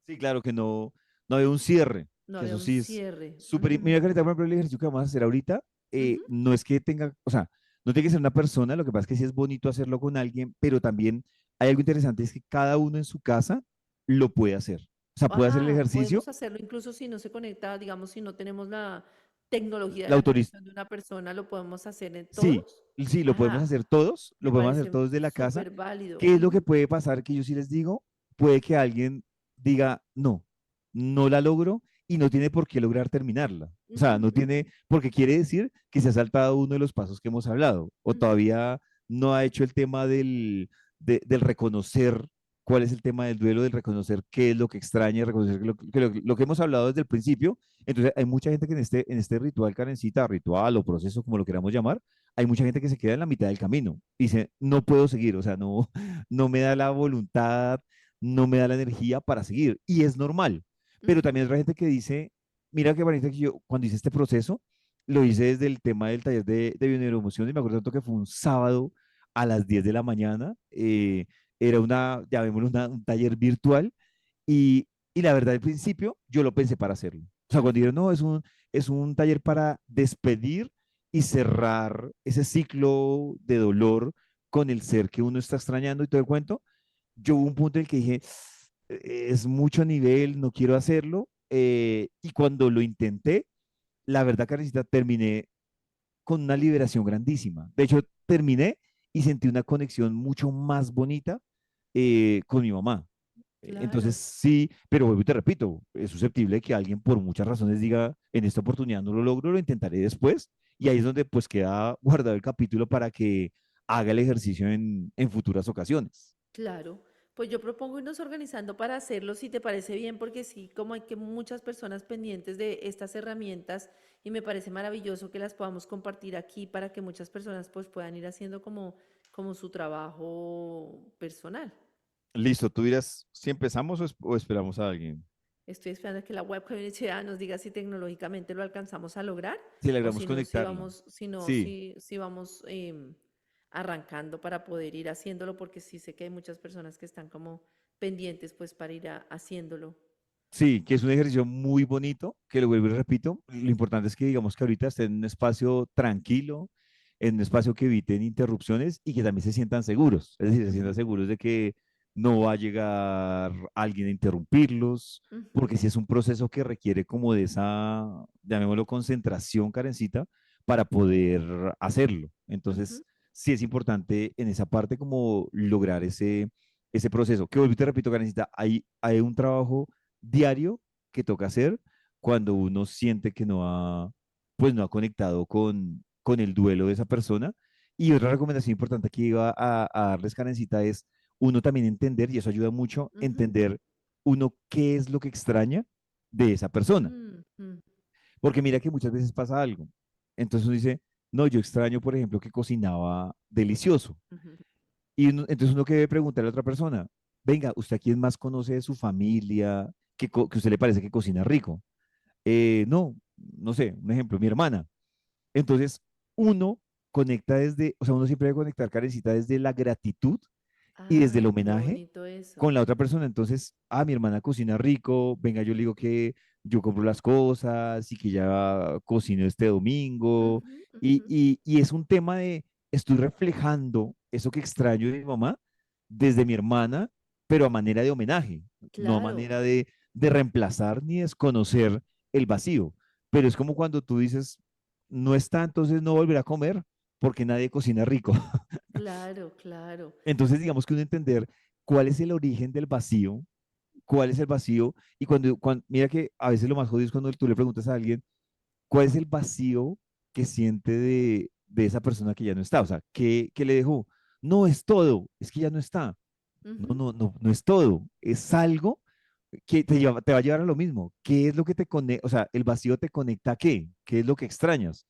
Sí, claro que no, no hay un cierre, No que había eso un sí es cierre. súper. Ujú, Mira, Carita, por ejemplo, el ejercicio que vamos a hacer ahorita, ujú. no es que tenga, o sea, no tiene que ser una persona, lo que pasa es que sí es bonito hacerlo con alguien, pero también hay algo interesante, es que cada uno en su casa lo puede hacer. O sea, puede hacer el ejercicio, Podemos hacerlo incluso si no se conecta, digamos, si no tenemos la tecnología de la la autorización. conexión de una persona, lo podemos hacer en Sí, todos. sí, lo podemos Ajá, hacer todos, lo me podemos hacer parece todos de la casa. súper válido. ¿Qué es lo que Ujú, puede pasar? Que yo sí les digo, puede que alguien diga, no, no la logro y no tiene por qué lograr terminarla. O sea, ujú, no tiene, porque quiere decir que se ha saltado uno de los pasos que hemos hablado o ujú, todavía no ha hecho el tema del reconocer cuál es el tema del duelo, del reconocer qué es lo que extraña, reconocer lo que hemos hablado desde el principio. Entonces, hay mucha gente que en este ritual, Karencita, ritual o proceso, como lo queramos llamar, hay mucha gente que se queda en la mitad del camino y dice, no puedo seguir, o sea, no, no me da la voluntad, no me da la energía para seguir. Y es normal. Pero ujú. también hay otra gente que dice, mira qué bonito que yo cuando hice este proceso, lo hice desde el tema del taller de bioneuroemoción y me acuerdo tanto que fue un sábado a las 10 de la mañana. Era llamémoslo un taller virtual y la verdad al principio yo lo pensé para hacerlo. O sea, cuando Ujú. dijeron, no, es un taller para despedir y cerrar ese ciclo de dolor con el ser que uno está extrañando y todo el cuento, yo hubo un punto en el que dije, Es mucho nivel, no quiero hacerlo. Y cuando lo intenté, la verdad, Karencita, terminé con una liberación grandísima. De hecho, terminé y sentí una conexión mucho más bonita con mi mamá. Entonces, Claro. sí, pero vuelvo y te repito, es susceptible que alguien por muchas razones diga, en esta oportunidad no lo logro, lo intentaré después. Y ahí es donde pues queda guardado el capítulo para que haga el ejercicio en futuras ocasiones. Claro, pues yo propongo irnos organizando para hacerlo, si te parece bien, porque sí, como hay que muchas personas pendientes de estas herramientas y me parece maravilloso que las podamos compartir aquí para que muchas personas pues puedan ir haciendo como su trabajo personal. Listo, tú dirás si empezamos o esperamos a alguien. Estoy esperando a que la web community nos diga si tecnológicamente lo alcanzamos a lograr Si o logramos si no, si conectarla. vamos, si no, Sí, si vamos arrancando para poder ir haciéndolo, porque sí sé que hay muchas personas que están como pendientes pues para ir haciéndolo. sí, que es un ejercicio muy bonito, que lo vuelvo y repito. Lo importante es que digamos que ahorita estén en un espacio tranquilo, en un espacio que eviten interrupciones y que también se sientan seguros. Es decir, se sientan Ujú, seguros de que no va a llegar alguien a interrumpirlos, ujú, porque si es un proceso que requiere como de esa, llamémoslo, concentración, Karencita, para poder hacerlo. ujú, Entonces, sí es importante en esa parte como lograr ese proceso. Que vuelvo y te repito, Karencita, hay un trabajo diario que toca hacer cuando uno siente que pues no ha conectado con el duelo de esa persona. Y otra recomendación importante que iba a darles, Karencita, es uno también entender, y eso ayuda mucho, ujú, entender uno qué es lo que extraña de esa persona. mm, mm, Porque mira que muchas veces pasa algo. Entonces uno dice, no, yo extraño, por ejemplo, que cocinaba delicioso. ujú. Y entonces uno que debe preguntarle a otra persona, venga, ¿usted a quién más conoce de su familia que usted le parece que cocina rico? No, no sé, un ejemplo, mi hermana. Entonces, uno conecta desde, o sea, uno siempre debe conectar, Karencita, desde la gratitud y desde el Ay, qué homenaje bonito eso. con la otra persona. Entonces, mi hermana cocina rico, venga, yo le digo que yo compro las cosas y que ya cocino este domingo. Ujú, Y, ujú, y es un tema de, estoy reflejando eso que extraño de mi mamá desde mi hermana, pero a manera de homenaje, no a claro. manera de reemplazar ni desconocer el vacío. Pero es como cuando tú dices, no está, entonces no volverá a comer porque nadie cocina rico. Claro, claro. Entonces, digamos que uno entender cuál es el origen del vacío, cuál es el vacío, y mira que a veces lo más jodido es cuando tú le preguntas a alguien, ¿cuál es el vacío que siente de esa persona que ya no está? O sea, ¿qué le dejó? No es todo, es que ya no está. No, Ujú, no, no, no es todo, es algo que te va a llevar a lo mismo. ¿Qué es lo que te conecta? O sea, el vacío te conecta a qué? ¿Qué es lo que extrañas?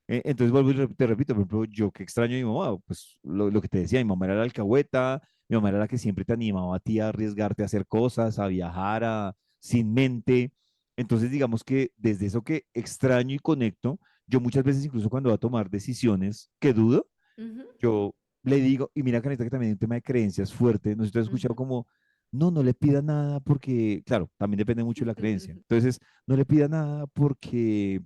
Entonces vuelvo y te repito, por ejemplo, yo que extraño a mi mamá, pues lo que te decía, mi mamá era la alcahueta, mi mamá era la que siempre te animaba a ti a arriesgarte a hacer cosas, a viajar, sin mente. Entonces, digamos que desde eso que extraño y conecto, yo muchas veces, incluso cuando voy a tomar decisiones que dudo, ujú, yo le digo, y mira, Caneta, que también hay un tema de creencias fuerte, no sé si tú has escuchado ujú. como, no, no le pida nada porque, claro, también depende mucho de la creencia. Entonces, no le pida nada porque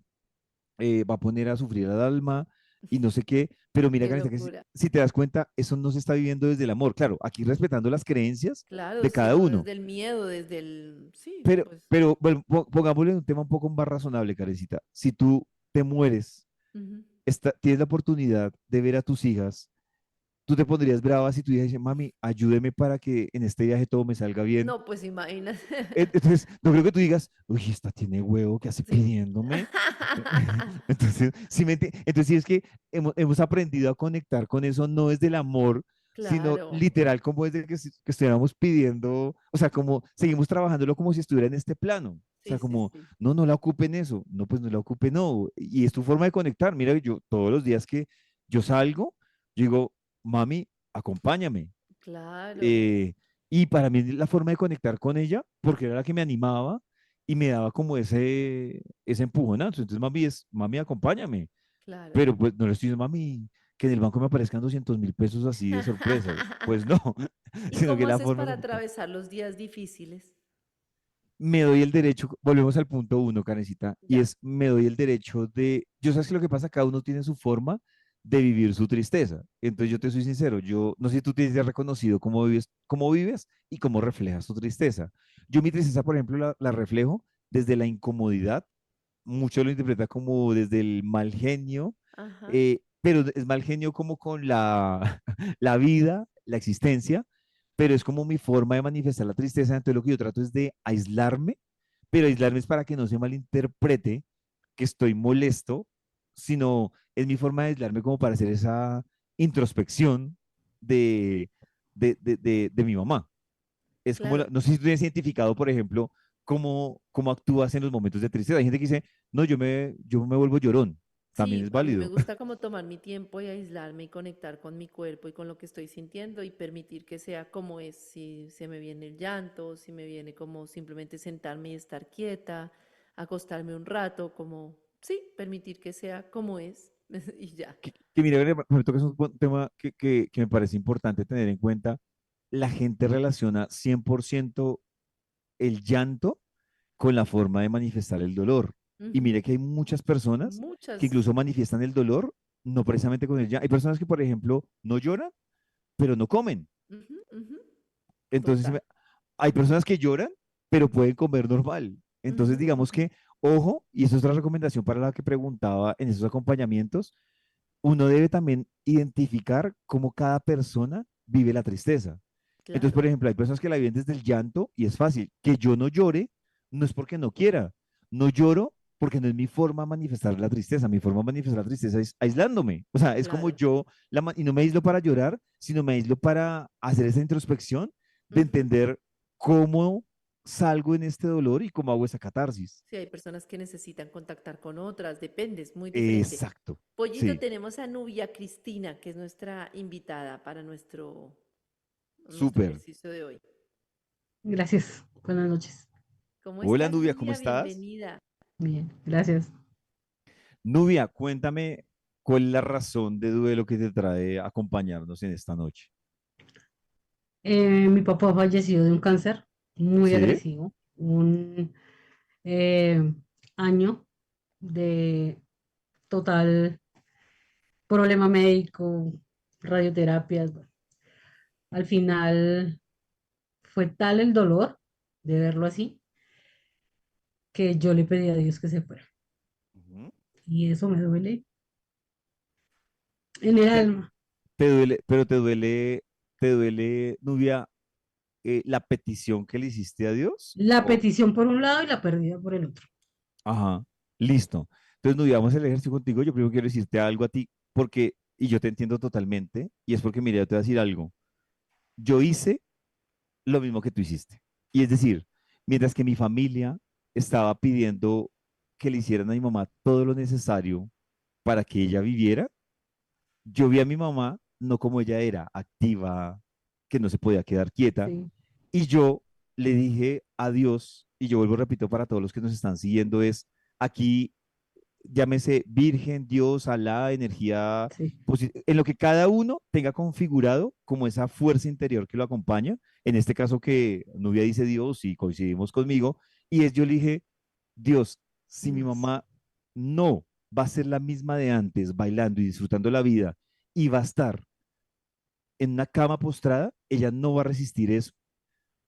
va a poner a sufrir al alma y no sé qué, pero mira, Qué Canita, que si, locura. si te das cuenta, eso no se está viviendo desde el amor, claro, aquí respetando las creencias Claro, de cada sino uno, desde el miedo, desde el... Sí, pero, pues. pero bueno, pongámosle un tema un poco más razonable, Carecita, si tú te mueres, Ujú. tienes la oportunidad de ver a tus hijas, tú te pondrías brava si tu hija dice, mami, ayúdeme para que en este viaje todo me salga bien. No, pues imagínate. Entonces, no creo que tú digas, uy, esta tiene huevo que hace Sí. pidiéndome. Entonces, entonces, sí es que hemos aprendido a conectar con eso, no desde el amor, sino Claro. literal como desde que estuviéramos pidiendo, o sea, como seguimos trabajándolo como si estuviera en este plano. O Sí, sea, sí, como, sí. no, no la ocupen eso. No, pues no la ocupe, no. Y es tu forma de conectar. Mira, yo todos los días que yo salgo, yo digo, mami, acompáñame. Claro. Eh, y para mí la forma de conectar con ella, porque era la que me animaba y me daba como ese empujonazo. Entonces, mami, acompáñame. Claro. Pero pues no le estoy diciendo, mami, que en el banco me aparezcan 200.000 pesos así de sorpresas. Pues no, ¿Y sino que cómo la haces forma de para conectar. atravesar los días difíciles? Me doy el derecho, volvemos al punto uno, Canecita, y Ya. es, me doy el derecho de, yo sabes que lo que pasa, cada uno tiene su forma de vivir su tristeza. Entonces yo te soy sincero, yo no sé si tú tienes ya reconocido cómo vives y cómo reflejas tu tristeza. Yo mi tristeza, por ejemplo, la reflejo desde la incomodidad, mucho lo interpreta como desde el mal genio, Ajá, pero es mal genio como con la, la vida, la existencia, pero es como mi forma de manifestar la tristeza. Entonces lo que yo trato es de aislarme, pero aislarme es para que no se malinterprete que estoy molesto, sino es mi forma de aislarme como para hacer esa introspección de, de mi mamá. Es como, claro. no sé si tú tienes identificado, por ejemplo, cómo actúas en los momentos de tristeza. Hay gente que dice, no, yo me vuelvo llorón. También Sí, es a mí me válido. gusta como tomar mi tiempo y aislarme y conectar con mi cuerpo y con lo que estoy sintiendo y permitir que sea como es, si se me viene el llanto, si me viene como simplemente sentarme y estar quieta, acostarme un rato, como, sí, permitir que sea como es y ya. Que mira, me toca un tema que me parece importante tener en cuenta. La gente relaciona 100% el llanto con la forma de manifestar el dolor. Y Ujú. mire que hay muchas personas que Muchas. incluso manifiestan el dolor no precisamente con el llanto. Hay personas que, por ejemplo, no lloran, pero no comen. Ujú, ujú. Entonces, Total. hay personas que lloran, pero pueden comer normal. Entonces, Ujú, digamos ujú. que, ojo, y eso es otra recomendación para la que preguntaba en esos acompañamientos, uno debe también identificar cómo cada persona vive la tristeza. Entonces, Claro. por ejemplo, hay personas que la viven desde el llanto y es fácil. Que yo no llore no es porque no quiera. No lloro porque no es mi forma de manifestar la tristeza. Mi forma de manifestar la tristeza es aislándome. O sea, es como Claro. yo, y no me aíslo para llorar, sino me aíslo para hacer esa introspección de Ujú. entender cómo salgo en este dolor y cómo hago esa catarsis. Sí, hay personas que necesitan contactar con otras, depende, es muy diferente. Exacto. Pollito, Sí, tenemos a Nubia Cristina, que es nuestra invitada para nuestro súper. ejercicio de hoy. Gracias. Buenas noches. ¿Cómo Hola, estás, Nubia, ¿cómo Nubia? estás? Bienvenida. Bien, gracias. Nubia, cuéntame cuál es la razón de duelo que te trae a acompañarnos en esta noche. Mi papá falleció de un cáncer muy ¿Sí? agresivo. Un eh, año de total problema médico, radioterapias. Bueno, al final fue tal el dolor de verlo así que yo le pedí a Dios que se fuera. Ujú. Y eso me duele en el Te, alma. te duele, pero te duele, Nubia, la petición que le hiciste a Dios. La petición por un lado y la pérdida por el otro. Ajá, listo. Entonces, Nubia, vamos a hacer el ejercicio contigo. Yo primero quiero decirte algo a ti, porque, y yo te entiendo totalmente, y es porque, mira, yo te voy a decir algo. Yo hice lo mismo que tú hiciste. Y es decir, mientras que mi familia estaba pidiendo que le hicieran a mi mamá todo lo necesario para que ella viviera, yo vi a mi mamá no como ella era, activa, que no se podía quedar quieta, Sí, y yo le dije a Dios, y yo vuelvo, repito, para todos los que nos están siguiendo, es aquí, llámese Virgen, Dios, Alá, energía, sí, en lo que cada uno tenga configurado como esa fuerza interior que lo acompaña, en este caso que Nubia dice Dios y coincidimos conmigo, y es yo le dije, Dios, si mi Dios. mamá no va a ser la misma de antes, bailando y disfrutando la vida, y va a estar en una cama postrada, ella no va a resistir eso.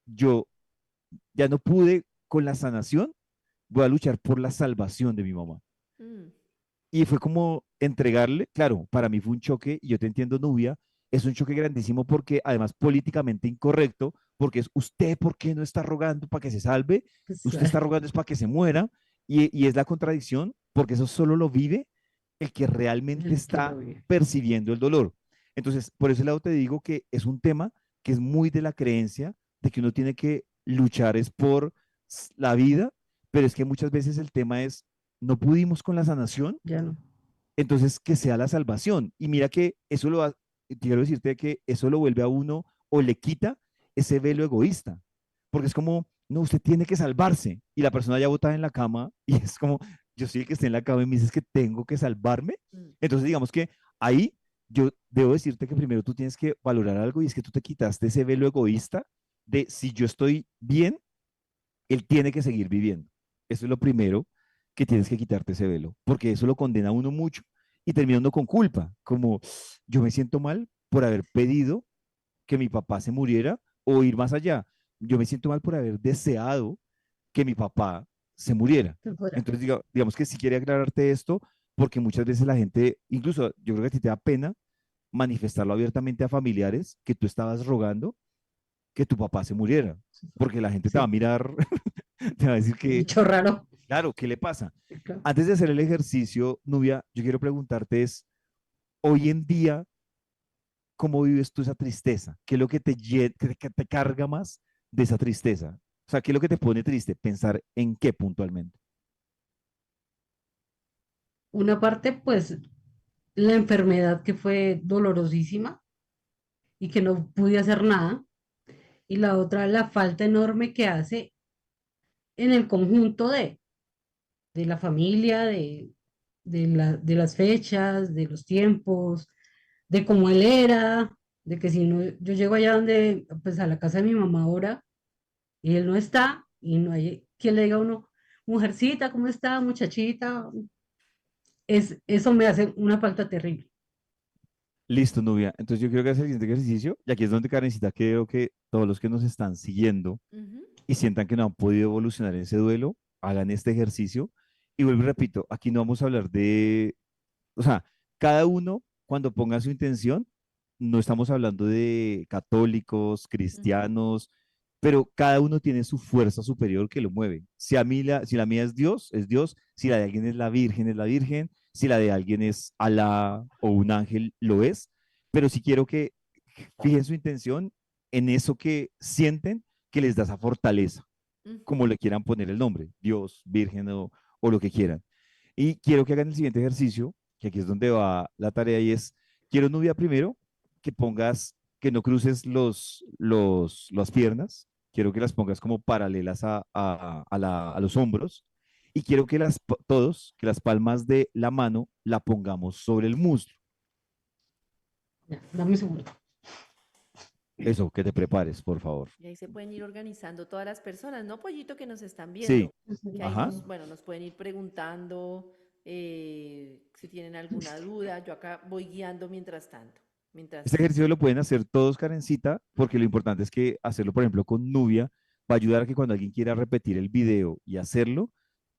Yo ya no pude con la sanación, voy a luchar por la salvación de mi mamá. Mm, Y fue como entregarle, claro, para mí fue un choque, y yo te entiendo, Nubia, es un choque grandísimo porque además políticamente incorrecto, porque es usted, ¿por qué no está rogando para que se salve? Usted está Exacto. rogando es para que se muera, y es la contradicción, porque eso solo lo vive el que realmente El que lo está vive. percibiendo el dolor. Entonces, por ese lado te digo que es un tema que es muy de la creencia de que uno tiene que luchar es por la vida, pero es que muchas veces el tema es, no pudimos con la sanación, Ya no. entonces que sea la salvación. Y mira que eso quiero decirte que eso lo vuelve a uno o le quita ese velo egoísta, porque es como, no, usted tiene que salvarse y la persona ya botada en la cama y es como, yo soy el que está en la cama y me dices que tengo que salvarme. mm, Entonces digamos que ahí yo debo decirte que primero tú tienes que valorar algo, y es que tú te quitaste ese velo egoísta de si yo estoy bien, él tiene que seguir viviendo. Eso es lo primero, que tienes que quitarte ese velo, porque eso lo condena a uno mucho, y termina uno con culpa, como yo me siento mal por haber pedido que mi papá se muriera o ir más allá. Yo me siento mal por haber deseado que mi papá se muriera. Se fuera. Entonces, digamos que si quiere aclararte esto, porque muchas veces la gente, incluso yo creo que a ti te da pena manifestarlo abiertamente a familiares que tú estabas rogando que tu papá se muriera, porque la gente te va a Sí, mirar, te va a decir un que, bicho raro. claro, ¿qué le pasa? Claro. Antes de hacer el ejercicio, Nubia, yo quiero preguntarte es, hoy en día, ¿cómo vives tú esa tristeza? ¿Qué es lo que que te carga más de esa tristeza? O sea, ¿qué es lo que te pone triste? Pensar en qué puntualmente. Una parte, pues, la enfermedad que fue dolorosísima y que no pude hacer nada. Y la otra, la falta enorme que hace en el conjunto de la familia, de las fechas, de los tiempos, de cómo él era, de que si no, yo llego allá donde, pues a la casa de mi mamá ahora, y él no está, y no hay quien le diga a uno, mujercita, ¿cómo está, muchachita? Eso me hace una falta terrible. Listo, Nubia. Entonces yo quiero que hagas el siguiente ejercicio, y aquí es donde Karencita creo que todos los que nos están siguiendo Ujú. y sientan que no han podido evolucionar en ese duelo, hagan este ejercicio. Y vuelvo y repito, aquí no vamos a hablar de, o sea, cada uno cuando ponga su intención, no estamos hablando de católicos, Ujú. cristianos, pero cada uno tiene su fuerza superior que lo mueve. Si a mí si la mía es Dios, si la de alguien es la Virgen, si la de alguien es Alá o un ángel, lo es. Pero si quiero que fijen su intención en eso que sienten que les da esa fortaleza, Ujú. como le quieran poner el nombre, Dios, Virgen o lo que quieran. Y quiero que hagan el siguiente ejercicio, que aquí es donde va la tarea y es, quiero, Nubia, primero que pongas, que no cruces las piernas, quiero que las pongas como paralelas a los hombros y quiero que todos, que las palmas de la mano la pongamos sobre el muslo. Ya, dame un segundo. Eso, que te prepares, por favor. Y ahí se pueden ir organizando todas las personas, ¿no, Pollito, que nos están Sí, viendo? Que ahí ajá. nos, bueno, nos pueden ir preguntando si tienen alguna duda. Yo acá voy guiando mientras tanto. Este Mientras. ejercicio lo pueden hacer todos, Karencita, porque lo Ujú. importante es que hacerlo, por ejemplo, con Nubia, va a ayudar a que cuando alguien quiera repetir el video y hacerlo,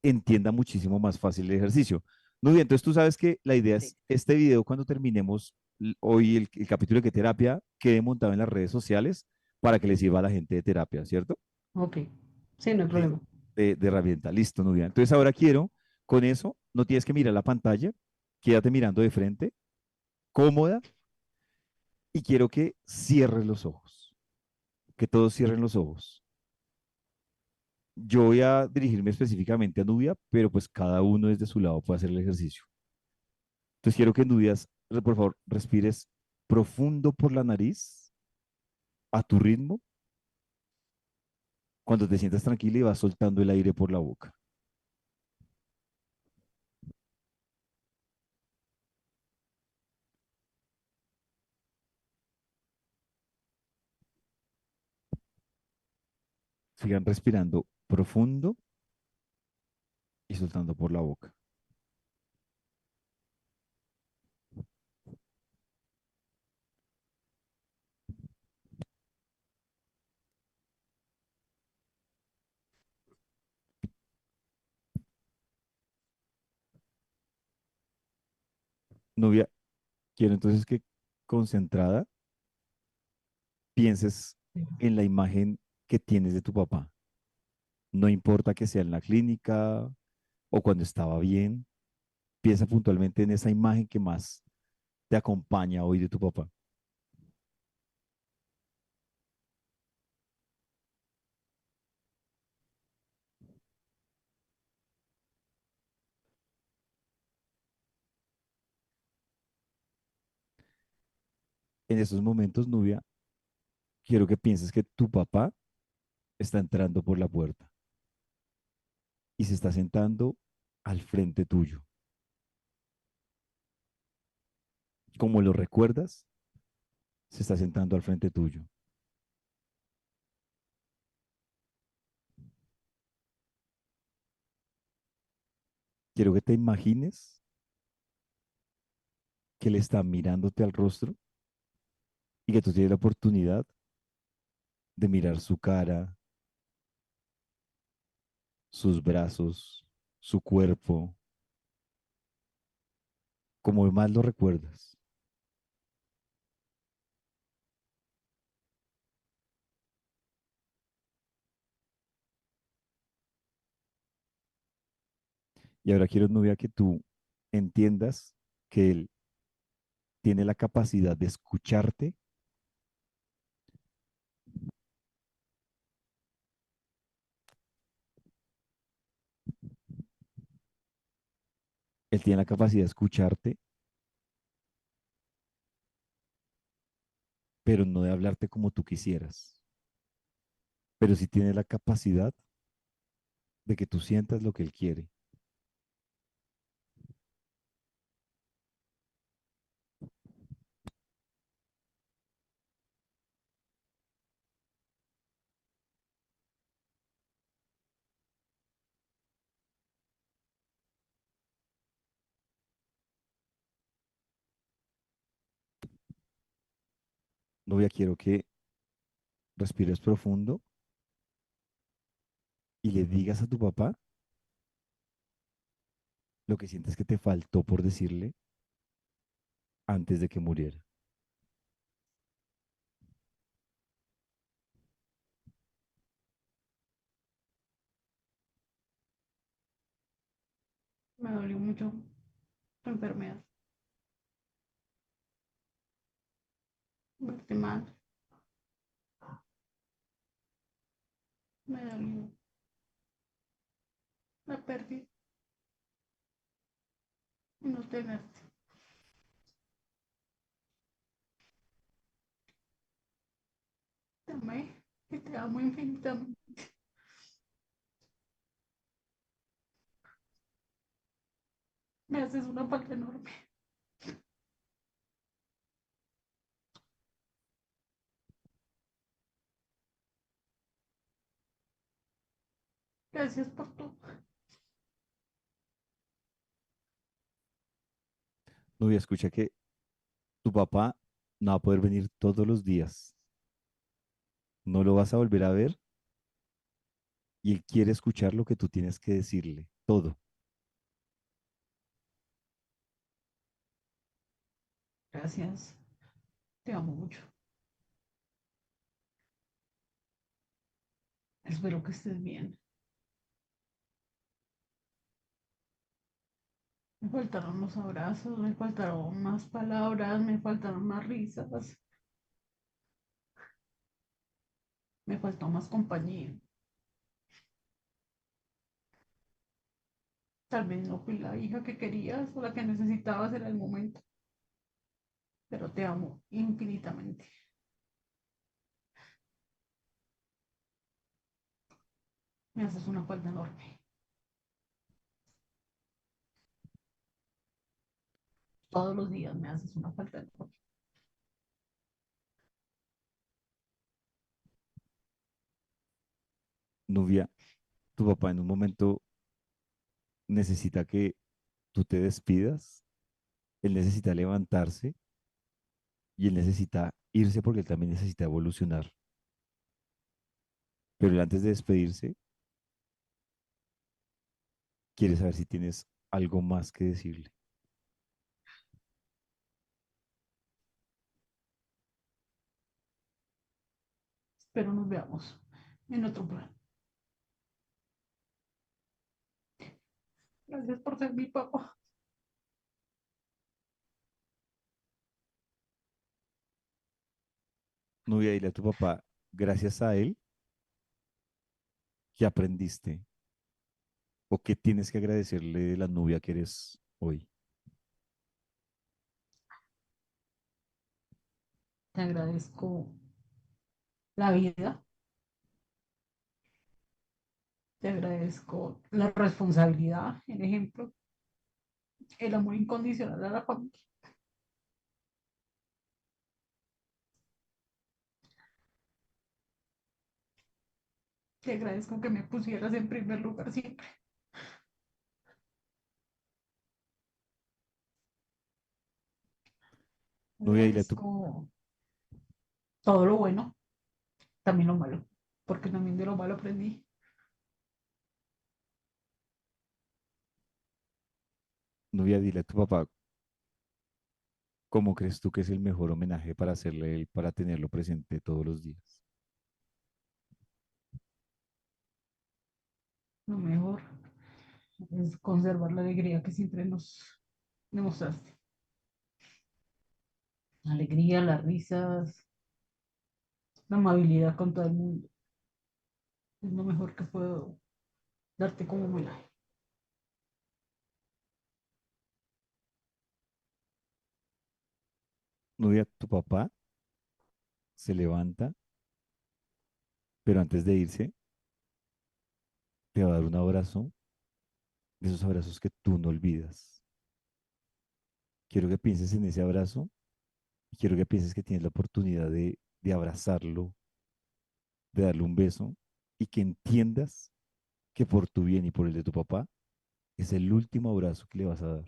entienda muchísimo más fácil el ejercicio. Nubia, entonces tú sabes que la idea Sí. es este video, cuando terminemos hoy el capítulo de qué terapia, quede montado en las redes sociales para que le sirva a la gente de terapia, ¿cierto? Ok, sí, no hay Listo. problema. De herramienta. Listo, Nubia. Entonces ahora quiero, con eso, no tienes que mirar la pantalla, quédate mirando de frente, cómoda, y quiero que cierres los ojos, que todos cierren los ojos. Yo voy a dirigirme específicamente a Nubia, pero pues cada uno desde su lado puede hacer el ejercicio. Entonces quiero que Nubia, por favor, respires profundo por la nariz, a tu ritmo, cuando te sientas tranquila y vas soltando el aire por la boca. Sigan respirando profundo y soltando por la boca. Nubia, quiero entonces que concentrada pienses en la imagen que tienes de tu papá. No importa que sea en la clínica o cuando estaba bien, piensa puntualmente en esa imagen que más te acompaña hoy de tu papá. En estos momentos, Nubia, quiero que pienses que tu papá está entrando por la puerta y se está sentando al frente tuyo. Como lo recuerdas, se está sentando al frente tuyo. Quiero que te imagines que él está mirándote al rostro y que tú tienes la oportunidad de mirar su cara, sus brazos, su cuerpo, como más lo recuerdas. Y ahora quiero, novia, que tú entiendas que él tiene la capacidad de escucharte, él tiene la capacidad de escucharte, pero no de hablarte como tú quisieras. Pero sí tiene la capacidad de que tú sientas lo que él quiere. Novia, quiero que respires profundo y le digas a tu papá lo que sientes que te faltó por decirle antes de que muriera. Me dolió mucho tu enfermedad, verte mal, me dolió la pérdida y no tenerte. Te amé y te amo infinitamente. Me haces una falta enorme. Gracias por todo. Novia, escucha que tu papá no va a poder venir todos los días. No lo vas a volver a ver y él quiere escuchar lo que tú tienes que decirle. Todo. Gracias. Te amo mucho. Espero que estés bien. Me faltaron los abrazos, me faltaron más palabras, me faltaron más risas, me faltó más compañía. Tal vez no fui la hija que querías o la que necesitabas en el momento, pero te amo infinitamente. Me haces una falta enorme. Todos los días me haces una falta enorme. Novia, tu papá en un momento necesita que tú te despidas, él necesita levantarse y él necesita irse porque él también necesita evolucionar. Pero él antes de despedirse, quiere saber si tienes algo más que decirle. Espero nos veamos en otro plan. Gracias por ser mi papá. Novia, dile a tu papá, gracias a él, ¿qué aprendiste? ¿O qué tienes que agradecerle de la novia que eres hoy? Te agradezco la vida, te agradezco la responsabilidad, el ejemplo, el amor incondicional a la familia. Te agradezco que me pusieras en primer lugar siempre. Novia, dile a tu, Agradezco todo lo bueno, también lo malo, porque también de lo malo aprendí. novia, dile a tu papá, ¿cómo crees tú que es el mejor homenaje para hacerle a él, para tenerlo presente todos los días? Lo mejor es conservar la alegría que siempre nos demostraste. La alegría, las risas, la amabilidad con todo el mundo. Es lo mejor que puedo darte como homenaje. Novia, tu papá se levanta, pero antes de irse, te va a dar un abrazo, de esos abrazos que tú no olvidas. Quiero que pienses en ese abrazo y quiero que pienses que tienes la oportunidad de abrazarlo, de darle un beso y que entiendas que por tu bien y por el de tu papá es el último abrazo que le vas a dar.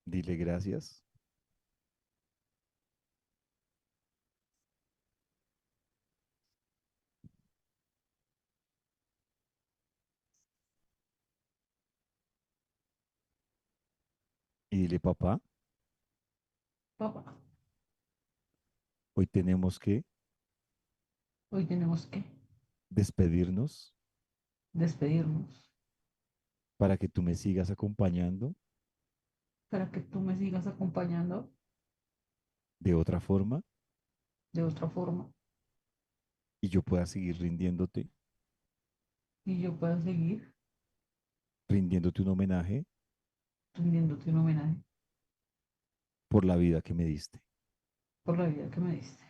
Dile gracias y dile, papá, Papá, hoy tenemos que hoy tenemos que despedirnos despedirnos para que tú me sigas acompañando para que tú me sigas acompañando de otra forma de otra forma y yo pueda seguir y yo pueda seguir rindiéndote un homenaje rindiéndote un homenaje por la vida que me diste. por la vida que me diste.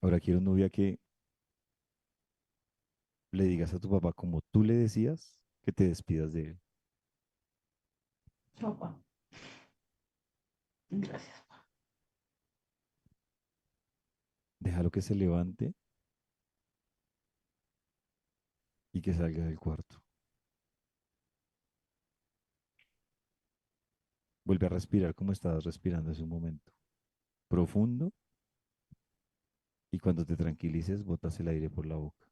Ahora quiero, novia, que le digas a tu papá como tú le decías que te despidas de él. Chao, papá. Gracias. Déjalo que se levante y que salga del cuarto. Vuelve a respirar como estabas respirando hace un momento. Profundo y cuando te tranquilices, botas el aire por la boca.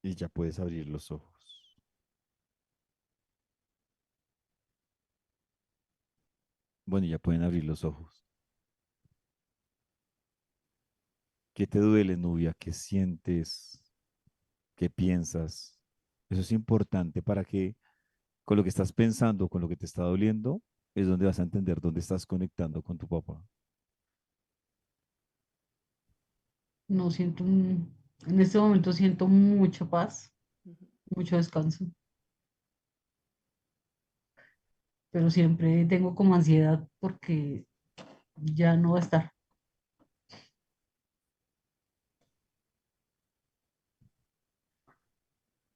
Y ya puedes abrir los ojos. Bueno, ya pueden abrir los ojos. ¿Qué te duele, Nubia? ¿Qué sientes? ¿Qué piensas? Eso es importante para que con lo que estás pensando, con lo que te está doliendo, es donde vas a entender dónde estás conectando con tu papá. No siento en este momento siento mucha paz, mucho descanso, pero siempre tengo como ansiedad porque ya no va a estar.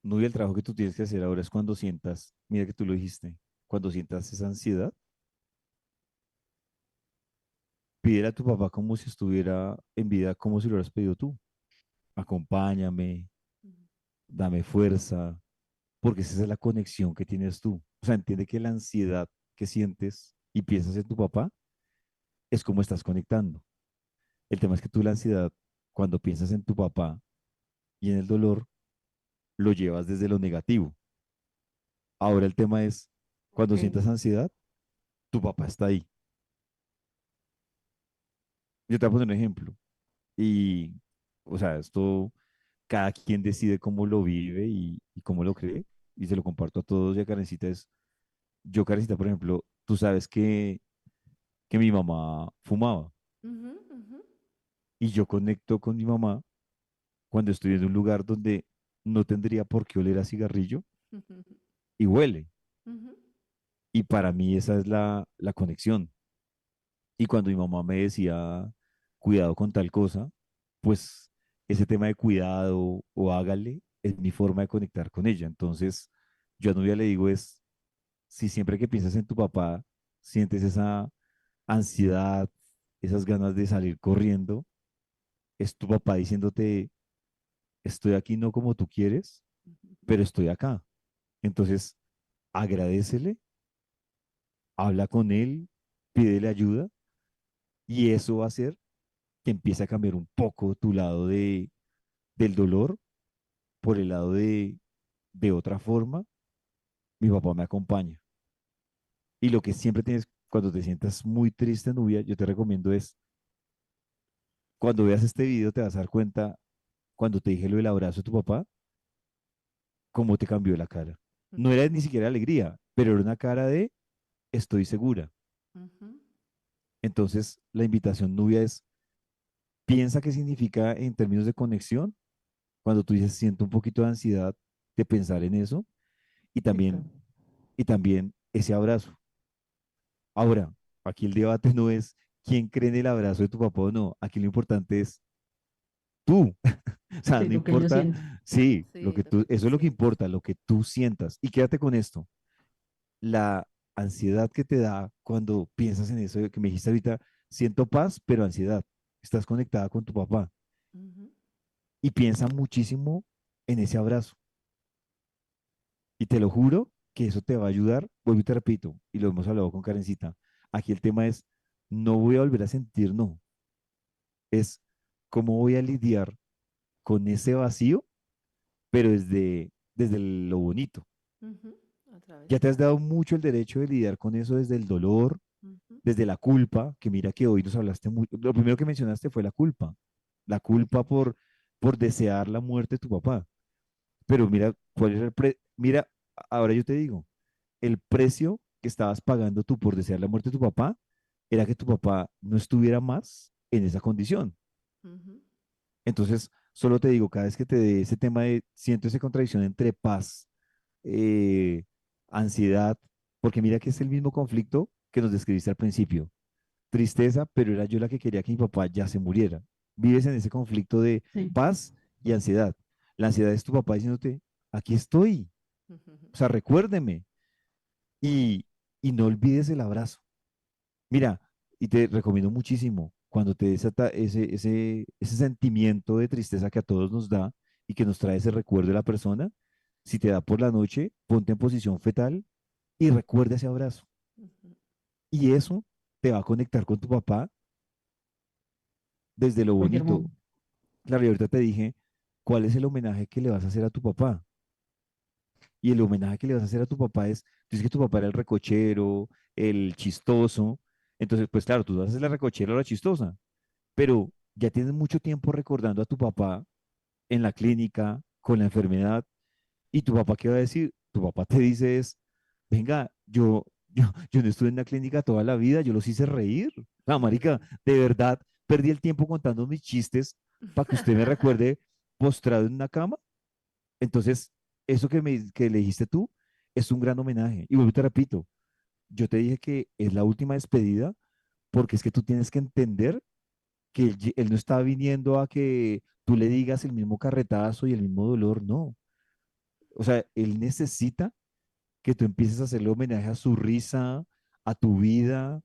Nubia, el trabajo que tú tienes que hacer ahora es cuando sientas, mira que tú lo dijiste, cuando sientas esa ansiedad, pídele a tu papá como si estuviera en vida, como si lo hubieras pedido tú. Acompáñame, dame fuerza, porque esa es la conexión que tienes tú. O sea, entiende que la ansiedad que sientes y piensas en tu papá es como estás conectando. El tema es que tú la ansiedad, cuando piensas en tu papá y en el dolor, lo llevas desde lo negativo. Ahora el tema es, cuando Ok, sientas ansiedad, tu papá está ahí. Yo te voy a poner un ejemplo. Y, o sea, esto cada quien decide cómo lo vive y cómo lo cree. Y se lo comparto a todos. Y a Karencita es, yo, Karencita, por ejemplo, tú sabes que mi mamá fumaba. Ujú, ujú. Y yo conecto con mi mamá cuando estoy en un lugar donde no tendría por qué oler a cigarrillo y huele. Ujú. Y para mí esa es la conexión. Y cuando mi mamá me decía, cuidado con tal cosa, pues ese tema de cuidado o hágale es mi forma de conectar con ella. Entonces, yo a Nubia le digo es, si siempre que piensas en tu papá, sientes esa ansiedad, esas ganas de salir corriendo, es tu papá diciéndote, estoy aquí no como tú quieres, pero estoy acá. Entonces, agradécele, habla con él, pídele ayuda y eso va a hacer que empiece a cambiar un poco tu lado del dolor por el lado de otra forma. Mi papá me acompaña. Y lo que siempre tienes cuando te sientas muy triste, Nubia, yo te recomiendo es, cuando veas este video te vas a dar cuenta, cuando te dije lo del abrazo de tu papá, cómo te cambió la cara. No era ni siquiera alegría, pero era una cara de estoy segura. Ujú. Entonces, la invitación, Nubia, es piensa qué significa en términos de conexión. Cuando tú dices siento un poquito de ansiedad de pensar en eso y Sí, claro. también ese abrazo. Ahora, aquí el debate no es quién cree en el abrazo de tu papá o no. Aquí lo importante es tú. O sea, Sí, no lo que yo importa, siento. sí, lo Sí, que lo que eso tú es lo que sientes. importa, lo que tú sientas. Y quédate con esto. La ansiedad que te da cuando piensas en eso que me dijiste ahorita, siento paz, pero ansiedad. Estás conectada con tu papá Ujú. y piensa muchísimo en ese abrazo. Y te lo juro que eso te va a ayudar. Vuelvo y te repito, y lo hemos hablado con Karencita. Aquí el tema es, no voy a volver a sentir no. Es cómo voy a lidiar con ese vacío, pero desde lo bonito. Ujú. Otra vez Ya te has para. dado mucho el derecho de lidiar con eso desde el dolor, Ujú. desde la culpa, que mira que hoy nos hablaste mucho. Lo primero que mencionaste fue la culpa por desear la muerte de tu papá. Pero mira, ¿cuál es Mira, ahora yo te digo, el precio que estabas pagando tú por desear la muerte de tu papá era que tu papá no estuviera más en esa condición. Ujú. Entonces, solo te digo, cada vez que te dé ese tema de, siento esa contradicción entre paz, eh, ansiedad, porque mira que es el mismo conflicto que nos describiste al principio. Tristeza, pero era yo la que quería que mi papá ya se muriera. Vives en ese conflicto de Sí, paz y ansiedad. La ansiedad es tu papá diciéndote, aquí estoy, Ujú. o sea, recuérdeme y, y no olvides el abrazo. Mira, y te recomiendo muchísimo cuando te desata ese sentimiento de tristeza que a todos nos da y que nos trae ese recuerdo de la persona, si te da por la noche, ponte en posición fetal y recuerda ese abrazo. Ujú. Y eso te va a conectar con tu papá desde lo cualquier bonito. momento. Claro, y ahorita te dije, ¿cuál es el homenaje que le vas a hacer a tu papá? Y el homenaje que le vas a hacer a tu papá es, tú dices que tu papá era el recochero, el chistoso. Entonces, pues claro, tú vas a hacer la recochera o la chistosa, pero ya tienes mucho tiempo recordando a tu papá en la clínica con la enfermedad y tu papá, ¿qué va a decir? Tu papá te dice es, venga, yo no estuve en la clínica toda la vida, yo los hice reír. La marica, de verdad, perdí el tiempo contando mis chistes para que usted me recuerde postrado en una cama. Entonces, eso que le dijiste tú es un gran homenaje. Y vuelvo y te repito, yo te dije que es la última despedida porque es que tú tienes que entender que él no está viniendo a que tú le digas el mismo carretazo y el mismo dolor, no. O sea, él necesita que tú empieces a hacerle homenaje a su risa, a tu vida,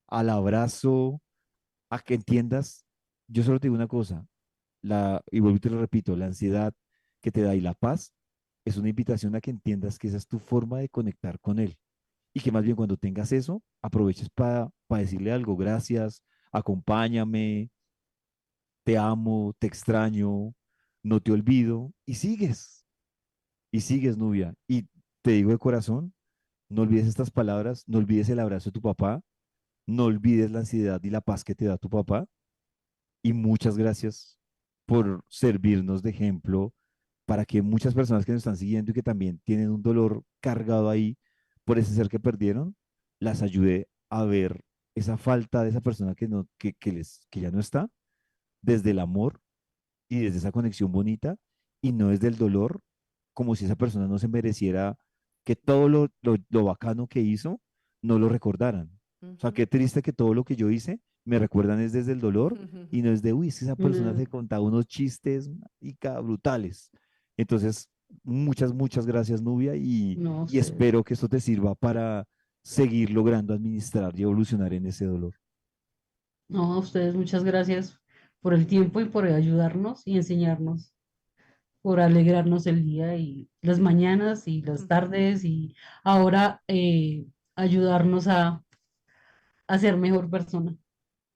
al abrazo, a que entiendas. Yo solo te digo una cosa, y vuelvo y te lo repito, la ansiedad que te da y la paz es una invitación a que entiendas que esa es tu forma de conectar con él. Y que más bien cuando tengas eso, aproveches para decirle algo, gracias, acompáñame, te amo, te extraño, no te olvido, y sigues, Nubia. Y te digo de corazón, no olvides estas palabras, no olvides el abrazo de tu papá, no olvides la ansiedad y la paz que te da tu papá, y muchas gracias por servirnos de ejemplo para que muchas personas que nos están siguiendo y que también tienen un dolor cargado ahí por ese ser que perdieron, las ayude a ver esa falta de esa persona que, no, que ya no está desde el amor y desde esa conexión bonita y no desde el dolor, como si esa persona no se mereciera que todo lo bacano que hizo no lo recordaran. O sea, Ujú. qué triste que todo lo que yo hice me recuerdan es desde el dolor y no es de, uy, es que esa persona No, se contaba unos chistes y brutales. Entonces, muchas gracias, Nubia, no, y ustedes. espero que esto te sirva para seguir logrando administrar y evolucionar en ese dolor. No, a ustedes muchas gracias por el tiempo y por ayudarnos y enseñarnos, por alegrarnos el día y las mañanas y las tardes y ahora ayudarnos a ser mejor persona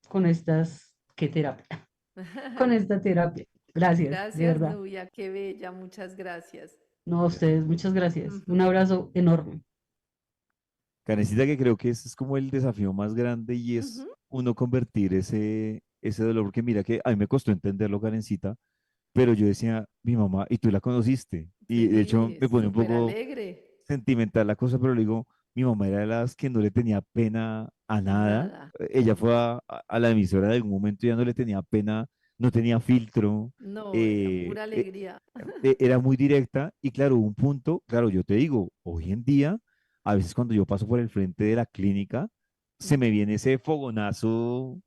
con qué terapia, con esta terapia. Gracias, de Gracias, verdad. Nubia, qué bella, muchas gracias. No, a ustedes, muchas gracias. Un Ujú, abrazo enorme. Karencita, que creo que ese es como el desafío más grande y es ujú. uno convertir ese dolor, porque mira que a mí me costó entenderlo, Karencita, pero yo decía, mi mamá, y tú la conociste, y de hecho Sí, me pone un súper poco alegre. sentimental la cosa, pero le digo, mi mamá era de las que no le tenía pena a A nada. nada. Ella fue a la emisora de algún momento, ya no le tenía pena, no tenía filtro, No, era eh, pura eh, alegría. era muy directa y claro, hubo un punto, claro, yo te digo, hoy en día, a veces cuando yo paso por el frente de la clínica, se me Ujú. viene ese fogonazo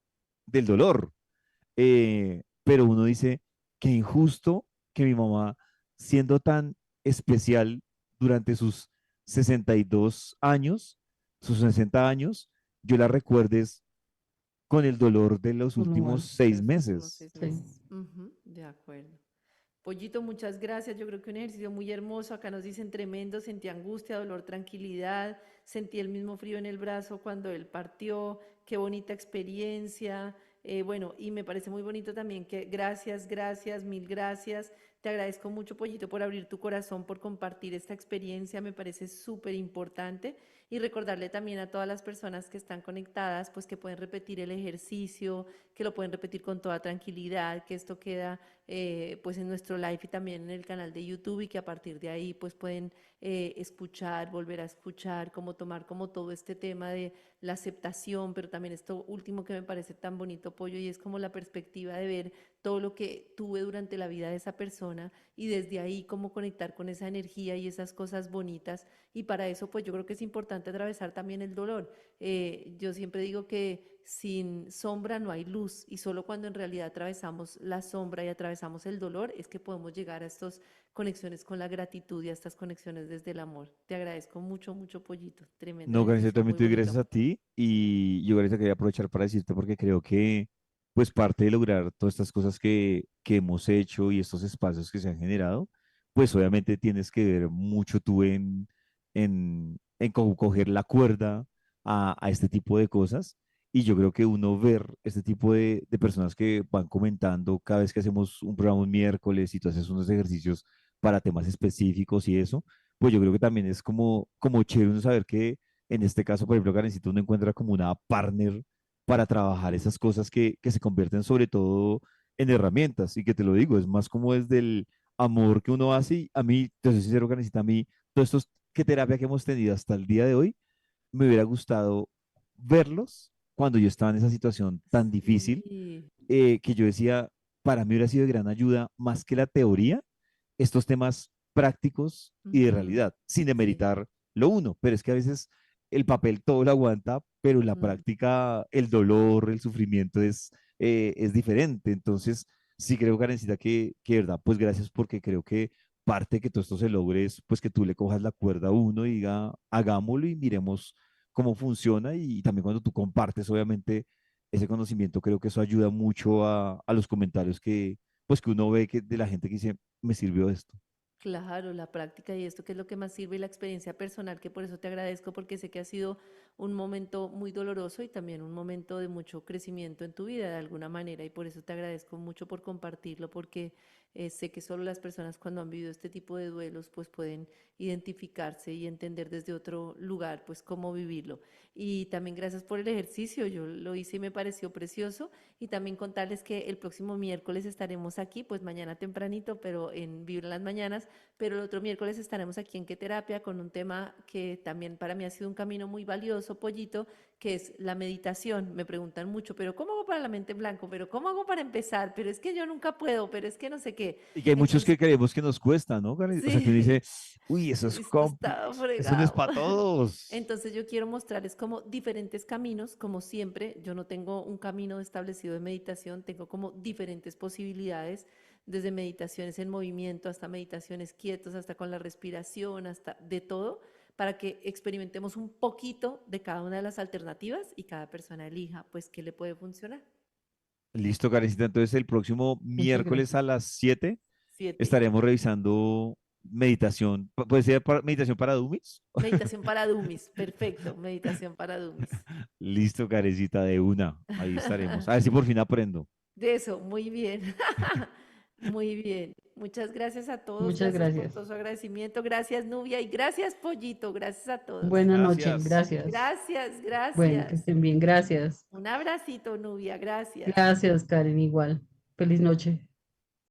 del dolor, pero uno dice, qué injusto que mi mamá, siendo tan especial durante sus 62 años, sus 60 años, yo la recuerdes con el dolor de los Por lo últimos mal. De seis los últimos meses. seis Sí. meses. Ujú, de acuerdo. Pollito, muchas gracias. Yo creo que un ejercicio muy hermoso. Acá nos dicen tremendo. Sentí angustia, dolor, tranquilidad. Sentí el mismo frío en el brazo cuando él partió. Qué bonita experiencia. Bueno, y me parece muy bonito también que gracias, gracias, mil gracias. Te agradezco mucho, Pollito, por abrir tu corazón, por compartir esta experiencia. Me parece súper importante. Y recordarle también a todas las personas que están conectadas, pues que pueden repetir el ejercicio, que lo pueden repetir con toda tranquilidad, que esto queda pues en nuestro live y también en el canal de YouTube y que a partir de ahí pues pueden escuchar, volver a escuchar, como tomar como todo este tema de la aceptación, pero también esto último que me parece tan bonito, Pollo, y es como la perspectiva de ver todo lo que tuve durante la vida de esa persona y desde ahí cómo conectar con esa energía y esas cosas bonitas. Y para eso pues yo creo que es importante atravesar también el dolor. Yo siempre digo que sin sombra no hay luz y solo cuando en realidad atravesamos la sombra y atravesamos el dolor es que podemos llegar a estas conexiones con la gratitud y a estas conexiones desde el amor. Te agradezco mucho, mucho, Pollito. Tremendo No, gracias, ejercicio, también muy te doy gracias bonito. a ti y yo ahorita quería aprovechar para decirte porque creo que pues parte de lograr todas estas cosas que hemos hecho y estos espacios que se han generado, pues obviamente tienes que ver mucho tú en cómo coger la cuerda a este tipo de cosas y yo creo que uno ver este tipo de personas que van comentando cada vez que hacemos un programa un miércoles y tú haces unos ejercicios para temas específicos y eso, pues yo creo que también es como chévere uno saber que en este caso, por ejemplo, Karencita, uno encuentra como una partner para trabajar esas cosas que se convierten sobre todo en herramientas. Y que te lo digo, es más como desde el amor que uno hace. Y a mí, te soy sincero, Karencita, a mí, todos estos que terapia que hemos tenido hasta el día de hoy, me hubiera gustado verlos cuando yo estaba en esa situación tan difícil Sí. que yo decía, para mí hubiera sido de gran ayuda más que la teoría, estos temas prácticos y de Ujú, realidad, sin sí. demeritar lo uno, pero es que a veces el papel todo lo aguanta, pero en la Mm. práctica el dolor, el sufrimiento es diferente. Entonces, sí creo, Karencita, que verdad, pues gracias porque creo que parte de que todo esto se logre es pues que tú le cojas la cuerda a uno y diga, hagámoslo y miremos cómo funciona y también cuando tú compartes, obviamente, ese conocimiento, creo que eso ayuda mucho a los comentarios pues que uno ve que de la gente que dice, me sirvió esto. Claro, la práctica y esto que es lo que más sirve y la experiencia personal, que por eso te agradezco porque sé que ha sido un momento muy doloroso y también un momento de mucho crecimiento en tu vida de alguna manera y por eso te agradezco mucho por compartirlo porque sé que solo las personas cuando han vivido este tipo de duelos pues pueden identificarse y entender desde otro lugar pues cómo vivirlo. Y también gracias por el ejercicio, yo lo hice y me pareció precioso y también contarles que el próximo miércoles estaremos aquí, pues mañana tempranito, pero en Vibra en las Mañanas, pero el otro miércoles estaremos aquí en Qué Terapia con un tema que también para mí ha sido un camino muy valioso curso, Pollito, que es la meditación. Me preguntan mucho, pero ¿cómo hago para la mente en blanco? ¿Pero cómo hago para empezar? Pero es que yo nunca puedo, pero es que no sé qué. Y que hay muchos que Entonces, creemos que nos cuesta, ¿no, Karen? O sea, que uno sí, dice, uy, eso es esto está eso no es fregado. para todos. Entonces yo quiero mostrarles como diferentes caminos, como siempre, yo no tengo un camino establecido de meditación, tengo como diferentes posibilidades, desde meditaciones en movimiento hasta meditaciones quietos, hasta con la respiración, hasta de todo, para que experimentemos un poquito de cada una de las alternativas y cada persona elija, pues, qué le puede funcionar. Listo, Karencita. Entonces, el próximo Muchas miércoles a gracias. las 7 7. estaremos revisando meditación. ¿Puede ser meditación para dummies? Meditación para dummies, perfecto, meditación para dummies. Listo, Karencita, de una. Ahí estaremos. A ver si por fin aprendo. De eso, muy bien. Muy bien. Muchas gracias a todos. Muchas Gracias por gracias. todo su agradecimiento. Gracias, Nubia. Y gracias, Pollito. Gracias a todos. Buenas noches. Gracias. Gracias. Gracias, Bueno, que gracias. estén bien. Gracias. Un abracito, Nubia. Gracias. Gracias, Karen, igual. Feliz noche.